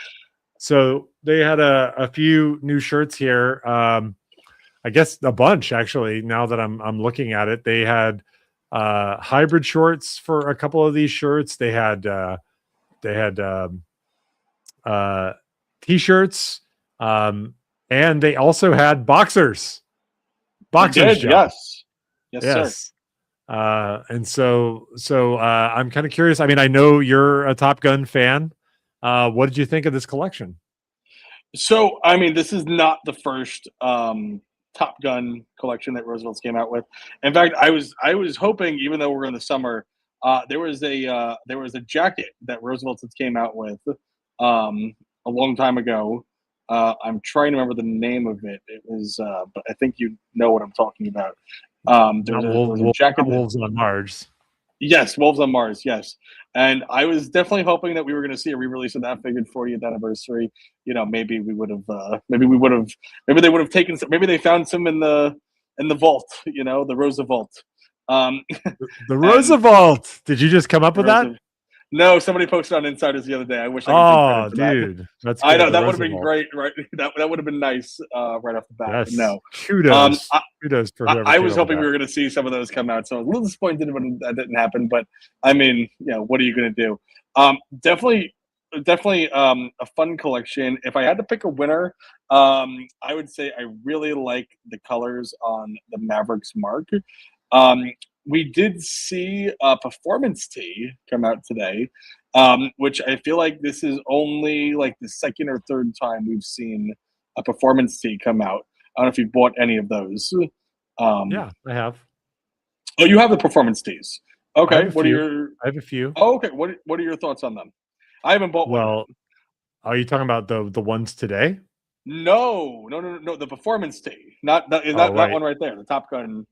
A: So they had a few new shirts here. I guess a bunch actually. Now that I'm looking at it, they had hybrid shorts for a couple of these shirts. They had t-shirts, and they also had boxers. Boxers, John.
B: Yes,
A: Yes. And so I'm kind of curious. I mean, I know you're a Top Gun fan. What did you think of this collection?
B: So, I mean, this is not the first Top Gun collection that Roosevelt's came out with. In fact, I was hoping, even though we're in the summer, there was a jacket that Roosevelt came out with a long time ago. I'm trying to remember the name of it. It was, but I think you know what I'm talking about. There was a jacket.
A: Wolves on Mars.
B: Yes, Wolves on Mars. Yes, and I was definitely hoping that we were going to see a re-release of that figured 40th anniversary. You know, maybe we would have, maybe they would have taken some, maybe they found some in the vault. You know, the Roosevelt.
A: The Roosevelt. Did you just come up with that?
B: No, somebody posted on Insiders the other day. I wish I could take credit for
A: dude, that's
B: that. I know
A: good.
B: that would have been great, right? That would have been nice right off the bat.
A: Yes.
B: No,
A: kudos for whoever.
B: I was hoping we were going to see some of those come out, so I was a little disappointed when that didn't happen. But I mean, you know, what are you going to do? Definitely a fun collection. If I had to pick a winner, I would say I really like the colors on the Mavericks mark. We did see a performance tee come out today, which I feel like this is only like the second or third time we've seen a performance tee come out. I don't know if you bought any of those.
A: Yeah, I have.
B: Oh, you have the performance tees. Okay,
A: I have a few.
B: Oh, okay. What are your thoughts on them? I haven't bought one.
A: Well, are you talking about the ones today?
B: No. The performance tee, not that one right there. The Top Gun.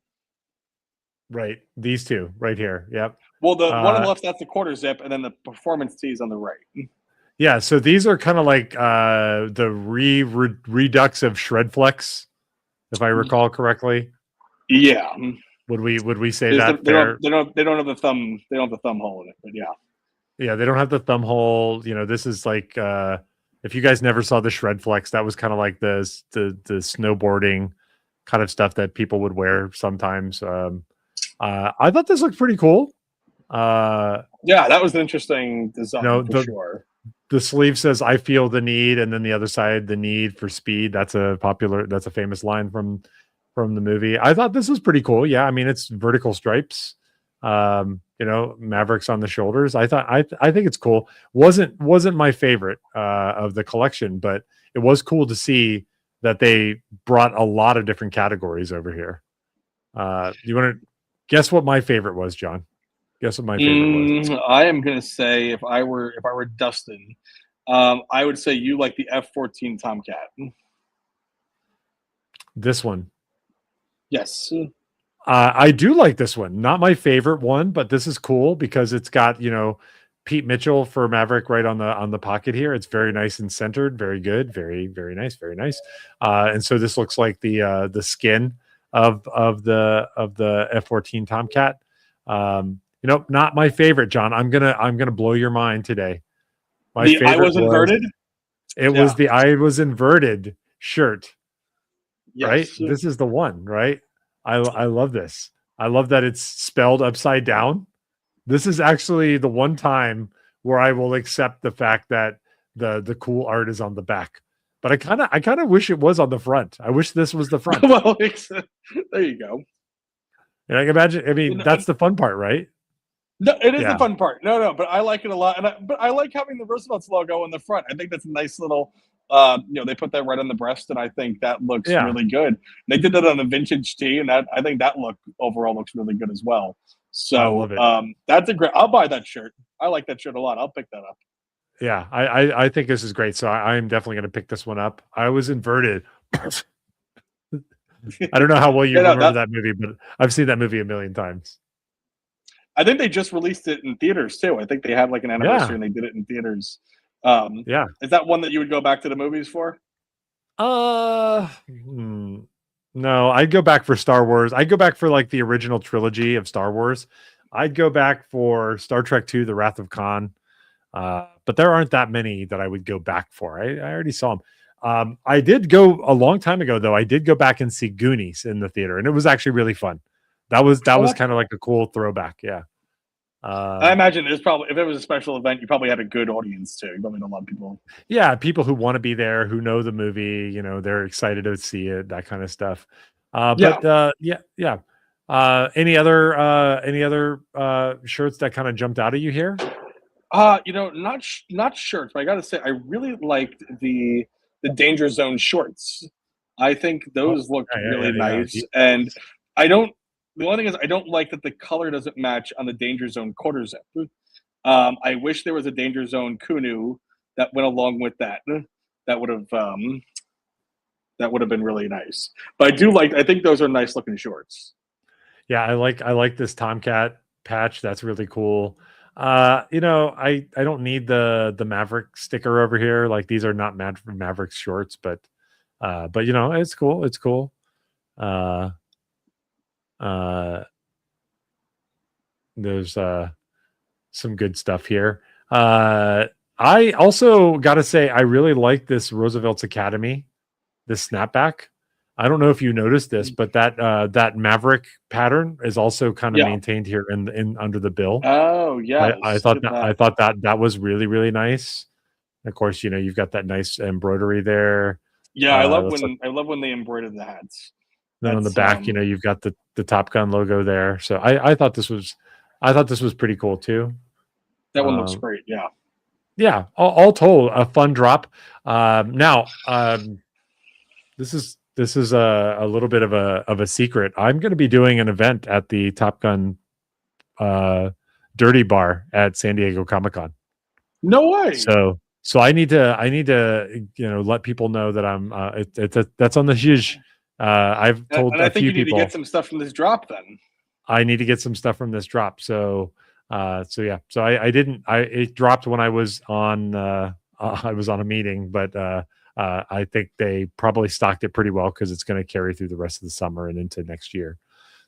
A: Right, these two right here. Yep.
B: Well, the one on the left, that's the quarter zip, and then the performance tee is on the right.
A: Yeah, so these are kind of like the redux of Shredflex, if I recall correctly.
B: Yeah.
A: Would we say
B: There's
A: that
B: they
A: fair?
B: don't have the thumb hole in it, but yeah.
A: Yeah, they don't have the thumb hole. You know, this is like if you guys never saw the Shredflex, that was kind of like the snowboarding kind of stuff that people would wear sometimes. I thought this looked pretty cool.
B: Yeah, that was an interesting design
A: You know,
B: for sure.
A: the sleeve says "I feel the need," and then the other side, the need for speed. That's a famous line from the movie. I thought this was pretty cool. Yeah, I mean, it's vertical stripes. You know, Mavericks on the shoulders. I think it's cool. Wasn't my favorite of the collection, but it was cool to see that they brought a lot of different categories over here. You want to guess what my favorite was, John? Guess what my favorite was?
B: I am gonna say if I were Dustin, I would say you like the F-14 Tomcat.
A: This one.
B: Yes.
A: I do like this one. Not my favorite one, but this is cool because it's got, you know, Pete Mitchell for Maverick right on the pocket here. It's very nice and centered. Very good. Very, very nice. Very nice. And so this looks like the skin of the F-14 Tomcat. You know, not my favorite, John. I'm gonna blow your mind today. My
B: The I
A: favorite
B: was inverted.
A: It was the I was inverted shirt.
B: Yes.
A: Right? This is the one, right? I love this. I love that it's spelled upside down. This is actually the one time where I will accept the fact that the cool art is on the back. But I kind of wish it was on the front. I wish this was the front.
B: Well, there you go.
A: And I can imagine. I mean, that's the fun part, right?
B: No, it is the fun part. No, but I like it a lot, but I like having the Roosevelt's logo in the front. I think that's a nice little. You know, they put that right on the breast, and I think that looks really good. They did that on a vintage tee, and I think that look overall looks really good as well. So
A: I love it.
B: That's a great. I'll buy that shirt. I like that shirt a lot. I'll pick that up.
A: Yeah, I think this is great. So I'm definitely going to pick this one up. I was inverted. I don't know how well you remember that movie, but I've seen that movie a million times.
B: I think they just released it in theaters too. I think they had like an anniversary and they did it in theaters.
A: Yeah.
B: Is that one that you would go back to the movies for?
A: No, I'd go back for Star Wars. I'd go back for like the original trilogy of Star Wars. I'd go back for Star Trek II, The Wrath of Khan. But there aren't that many that I would go back for. I already saw them. I did go a long time ago though. I did go back and see Goonies in the theater, and it was actually really fun. That was kind of like a cool throwback. Yeah.
B: I imagine there's probably, if it was a special event, you probably had a good audience too. You probably know a lot of people.
A: Yeah, people who want to be there, who know the movie, you know, they're excited to see it, that kind of stuff. Yeah. Any other shirts that kind of jumped out at you here?
B: You know, not shirts, but I gotta say, I really liked the Danger Zone shorts. I think those looked really nice, and the only thing is, I don't like that the color doesn't match on the Danger Zone quarter zip. I wish there was a Danger Zone Kunu that went along with that. That would have been really nice. But I think those are nice looking shorts.
A: Yeah, I like this Tomcat patch. That's really cool. You know, I don't need the Maverick sticker over here. Like these are not Maverick shorts, but you know, it's cool. It's cool. There's some good stuff here. I also got to say I really like this Roosevelt's Academy, this snapback. I don't know if you noticed this, but that Maverick pattern is also kind of maintained here in under the bill.
B: Oh yeah,
A: I thought that was really, really nice. Of course, you know, you've got that nice embroidery there.
B: Yeah, I love when they embroidered the hats.
A: Then on the back, you know, you've got the Top Gun logo there. So I thought this was pretty cool too.
B: That one looks great. Yeah.
A: Yeah. All told, a fun drop. Now, this is a little bit of a secret. I'm going to be doing an event at the Top Gun Dirty Bar at San Diego Comic-Con.
B: No way.
A: So I need to you know, let people know that I'm that's on the huge. I've told
B: and I
A: a
B: think
A: few
B: you need
A: people
B: to get some stuff from this drop then.
A: I need to get some stuff from this drop. So yeah. So it dropped when I was on I was on a meeting, but I think they probably stocked it pretty well because it's going to carry through the rest of the summer and into next year.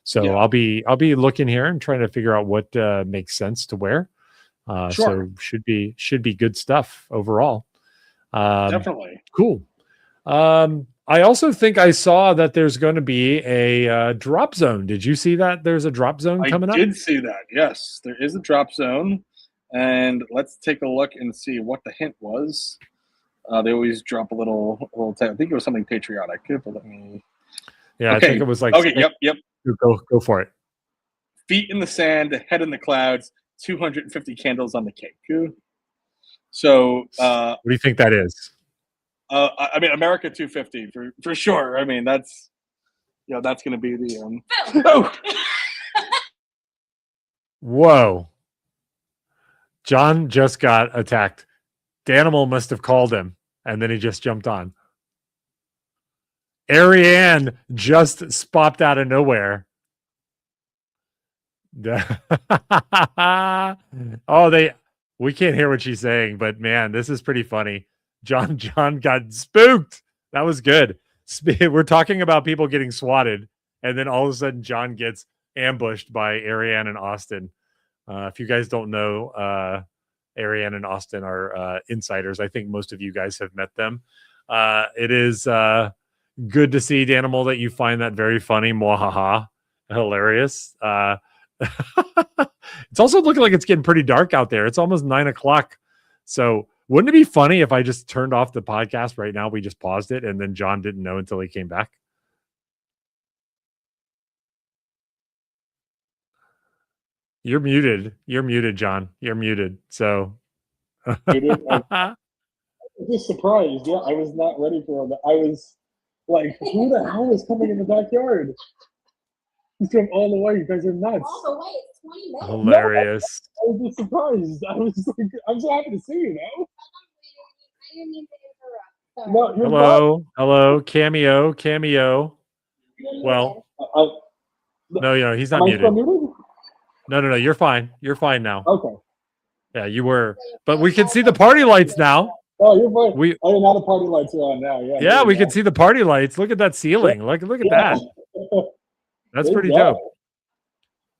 A: So
B: Yeah.
A: I'll be looking here and trying to figure out what makes sense to wear.
B: Sure.
A: So should be good stuff overall.
B: Definitely.
A: Cool. I also think I saw that there's going to be a drop zone. Did you see that? There's a drop zone coming up.
B: I did see that. Yes, there is a drop zone, and let's take a look and see what the hint was. They always drop a little. I think it was something patriotic. But let me.
A: Yeah, okay. I think it was like.
B: Okay. Yep.
A: Go for it.
B: Feet in the sand, head in the clouds. 250 candles on the cake. So,
A: what do you think that is?
B: I mean, America 250 for sure. I mean, that's that's going to be the. Oh.
A: Whoa! John just got attacked. Danimal must have called him, and then he just jumped on. Ariane just popped out of nowhere. We can't hear what she's saying, but man, this is pretty funny. John got spooked. That was good. We're talking about people getting swatted, and then all of a sudden John gets ambushed by Ariane and Austin. If you guys don't know, Ariane and Austin are insiders. I think most of you guys have met them. It is good to see, Danimal, that you find that very funny. Mwahaha. Hilarious. It's also looking like it's getting pretty dark out there. It's almost 9 o'clock. So wouldn't it be funny if I just turned off the podcast right now? We just paused it, and then John didn't know until he came back. You're muted. You're muted, John. You're muted. So
C: I'm just surprised. Yeah, I was not ready for that. I was like, who the hell is coming in the backyard? He's from all the way. You guys are nuts.
D: All the way. It's 20 minutes.
A: Hilarious.
C: I was just surprised. I was like, I'm so happy to see you now.
D: I didn't mean to interrupt.
C: No, you're
A: hello, cameo. Well, no, he's not muted. No, you're fine. You're fine now.
C: Okay.
A: Yeah, you were, but we can see the party lights now.
C: Oh, you're fine. Now the party lights are on now.
A: Yeah, we can see the party lights. Look at that ceiling. Look at that. That's pretty dope.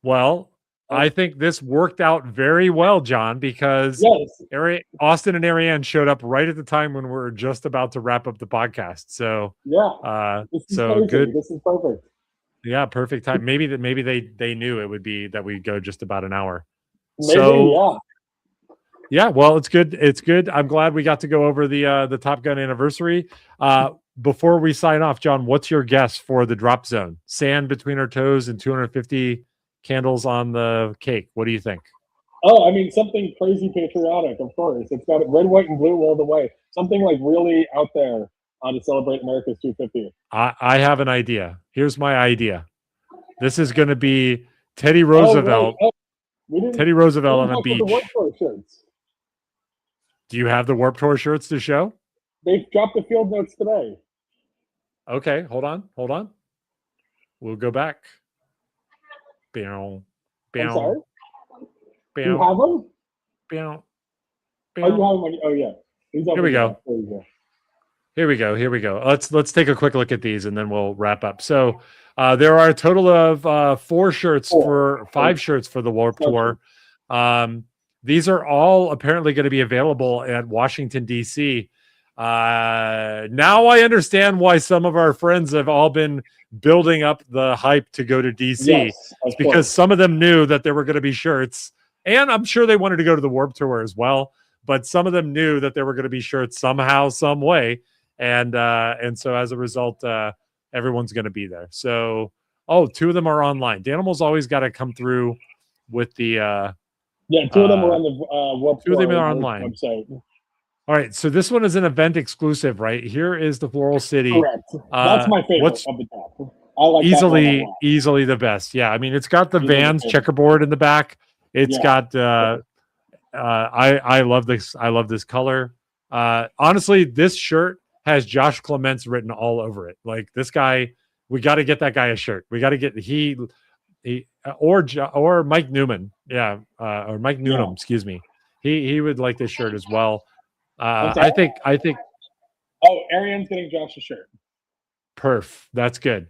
A: Well, I think this worked out very well, John, because Austin and Ariane showed up right at the time when we're just about to wrap up the podcast. So good.
C: This is perfect.
A: Yeah, perfect time. Maybe they knew it would be that we'd go just about an hour.
C: Maybe,
A: yeah. Well, it's good. It's good. I'm glad we got to go over the Top Gun anniversary. Before we sign off, John, what's your guess for the drop zone? Sand between our toes and 250 candles on the cake. What do you think?
C: Oh, I mean, something crazy patriotic, of course. It's got red, white, and blue all the way. Something like really out there to celebrate America's 250th.
A: I have an idea. Here's my idea. This is going to be Teddy Roosevelt. Teddy Roosevelt on a beach. Do you have the Warped Tour shirts to show?
C: They dropped the field notes today.
A: Okay, hold on. We'll go back.
C: I'm sorry? Do you have them? Oh, you have them? Oh, yeah.
A: Here we go. Here we go. Let's take a quick look at these, and then we'll wrap up. So there are a total of 5 shirts for the Warped Tour. These are all apparently going to be available at Washington, D.C. Now I understand why some of our friends have all been building up the hype to go to DC.
C: Yes,
A: it's because some of them knew that there were going to be shirts, and I'm sure they wanted to go to the Warped Tour as well. But some of them knew that there were going to be shirts somehow, some way, and so as a result, everyone's going to be there. So, 2 of them are online. Danimal's always got to come through with the.
C: 2 of them are on the Warped Tour.
A: 2 of them are online.
C: Website.
A: All right, so this one is an event exclusive, right? Here is the Floral City.
C: Correct. That's my favorite of the top. I like
A: easily the best. Yeah, I mean, it's got the Vans checkerboard in the back. It's got. I love this. I love this color. Honestly, this shirt has Josh Clements written all over it. Like this guy, we got to get that guy a shirt. We got to get or Mike Newman. Yeah, or Mike Noonan. Excuse me. He would like this shirt as well. I think
C: Oh, Ariane's getting Josh's shirt.
A: perf. That's good.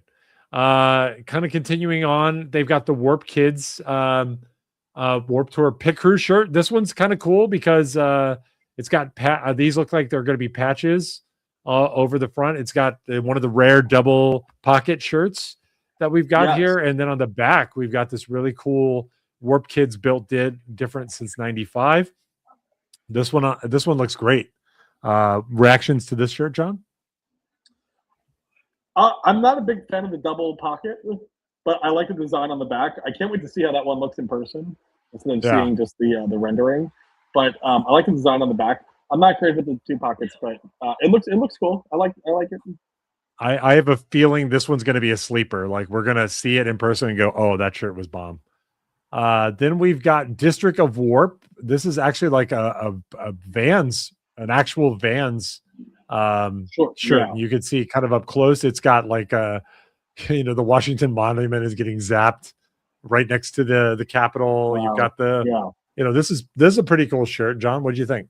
A: Kind of continuing on, they've got the Warp Kids Warp Tour Pit Crew shirt. This one's kind of cool because it's got these look like they're going to be patches over the front. It's got one of the rare double pocket shirts that we've got here, and then on the back we've got this really cool Warp Kids built different since '95. This one looks great. Reactions to this shirt, John?
C: I'm not a big fan of the double pocket, but I like the design on the back. I can't wait to see how that one looks in person instead of seeing just the rendering. But I like the design on the back. I'm not crazy with the two pockets, but it looks cool. I like it.
A: I have a feeling this one's going to be a sleeper. Like we're going to see it in person and go, oh, that shirt was bomb. Then we've got District of Warp. This is actually like a Vans, an actual Vans shirt.
C: Yeah.
A: You can see kind of up close. It's got like the Washington Monument is getting zapped right next to the Capitol.
C: Wow.
A: You've got this is a pretty cool shirt. John, what do you think?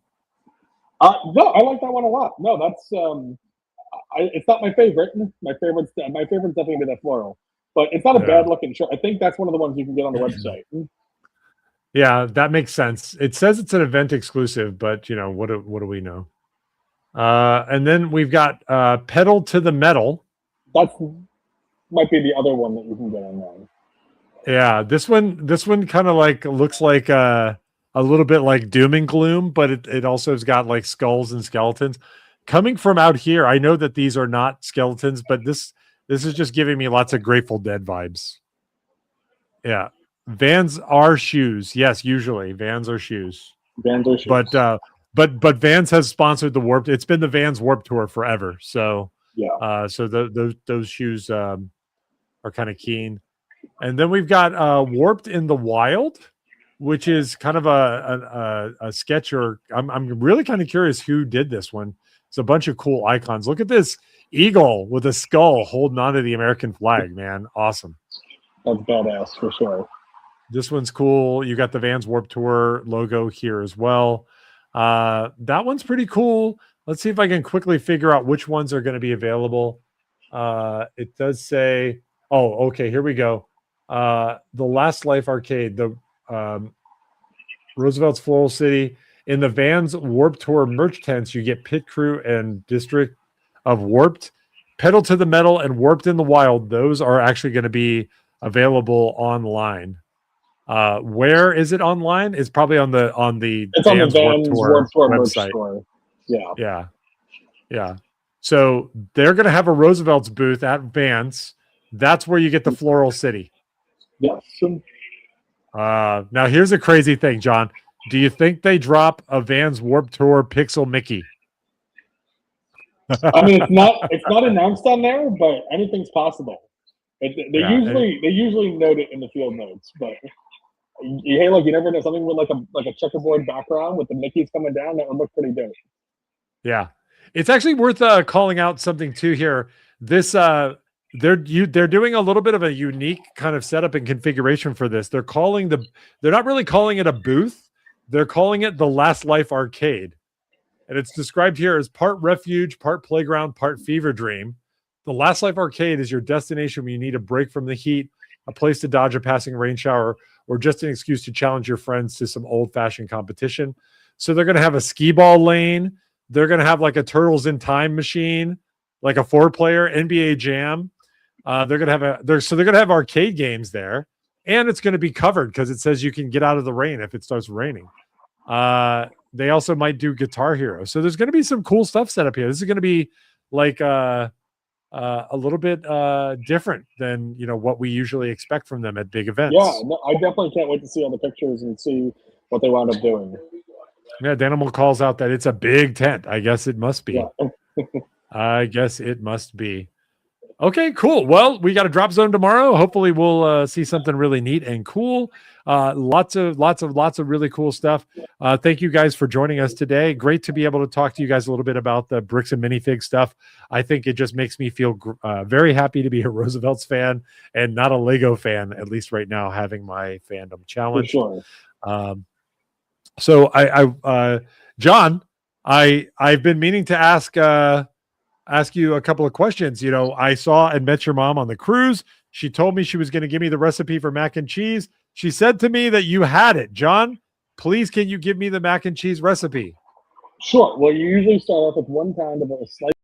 C: No, I like that one a lot. No, that's it's not my favorite. My favorite's definitely that floral, but it's not a bad looking shirt. I think that's one of the ones you can get on the website.
A: Yeah, that makes sense. It says it's an event exclusive, but what do we know? And then we've got Pedal to the Metal.
C: That might be the other one that you can get online.
A: Yeah, this one kind of like looks like a little bit like Doom and Gloom, but it also has got like skulls and skeletons. Coming from out here, I know that these are not skeletons, but this is just giving me lots of Grateful Dead vibes. Yeah. Vans are shoes. Yes, usually Vans are shoes.
C: Vans are shoes.
A: But Vans has sponsored the Warped. It's been the Vans Warped Tour forever. So so those shoes are kind of keen. And then we've got Warped in the Wild, which is kind of a sketch, or I'm really kind of curious who did this one. It's a bunch of cool icons. Look at this eagle with a skull holding onto the American flag, man. Awesome.
C: That's badass for sure.
A: This one's cool. You got the Vans Warped Tour logo here as well. That one's pretty cool. Let's see if I can quickly figure out which ones are going to be available. It does say, oh, okay, here we go. The Last Life Arcade, the Roosevelt's Floral City. In the Vans Warped Tour merch tents, you get Pit Crew and District of Warped. Pedal to the Metal and Warped in the Wild. Those are actually going to be available online. Where is it online? It's probably on the Vans Warped Tour website. Yeah. So they're going to have a Roosevelt's booth at Vans. That's where you get the Floral City.
C: Yes.
A: Now here's a crazy thing, John. Do you think they drop a Vans Warped Tour Pixel Mickey?
C: I mean, it's not announced on there, but anything's possible. They usually note it in the field notes, but you never know, something with like a checkerboard background with the Mickeys coming down, that would look pretty dope. Yeah,
A: it's actually worth calling out something too here. This they're doing a little bit of a unique kind of setup and configuration for this. They're not really calling it a booth. They're calling it the Last Life Arcade. And it's described here as part refuge, part playground, part fever dream. The Last Life Arcade is your destination when you need a break from the heat, a place to dodge a passing rain shower, or just an excuse to challenge your friends to some old-fashioned competition. So they're going to have a skee ball lane. They're going to have like a Turtles in Time machine, like a 4-player NBA Jam. They're going to have arcade games there, and it's going to be covered because it says you can get out of the rain if it starts raining. They also might do Guitar Hero. So there's going to be some cool stuff set up here. This is going to be like a little bit different than what we usually expect from them at big events.
C: Yeah, no, I definitely can't wait to see all the pictures and see what they wound up doing.
A: Yeah, Danimal calls out that it's a big tent. I guess it must be.
C: Yeah.
A: I guess it must be. Okay, cool. Well, we got a drop zone tomorrow. Hopefully we'll see something really neat and cool. Lots of really cool stuff. Thank you guys for joining us today. Great to be able to talk to you guys a little bit about the bricks and minifig stuff. I think it just makes me feel very happy to be a Roosevelt's fan and not a Lego fan, at least right now, having my fandom challenged.
C: For sure.
A: So John, I've been meaning to ask you a couple of questions. You know, I saw and met your mom on the cruise. She told me she was going to give me the recipe for mac and cheese. She said to me that you had it. John, please, can you give me the mac and cheese recipe?
C: Sure. Well, you usually start off with 1 pound of a sliced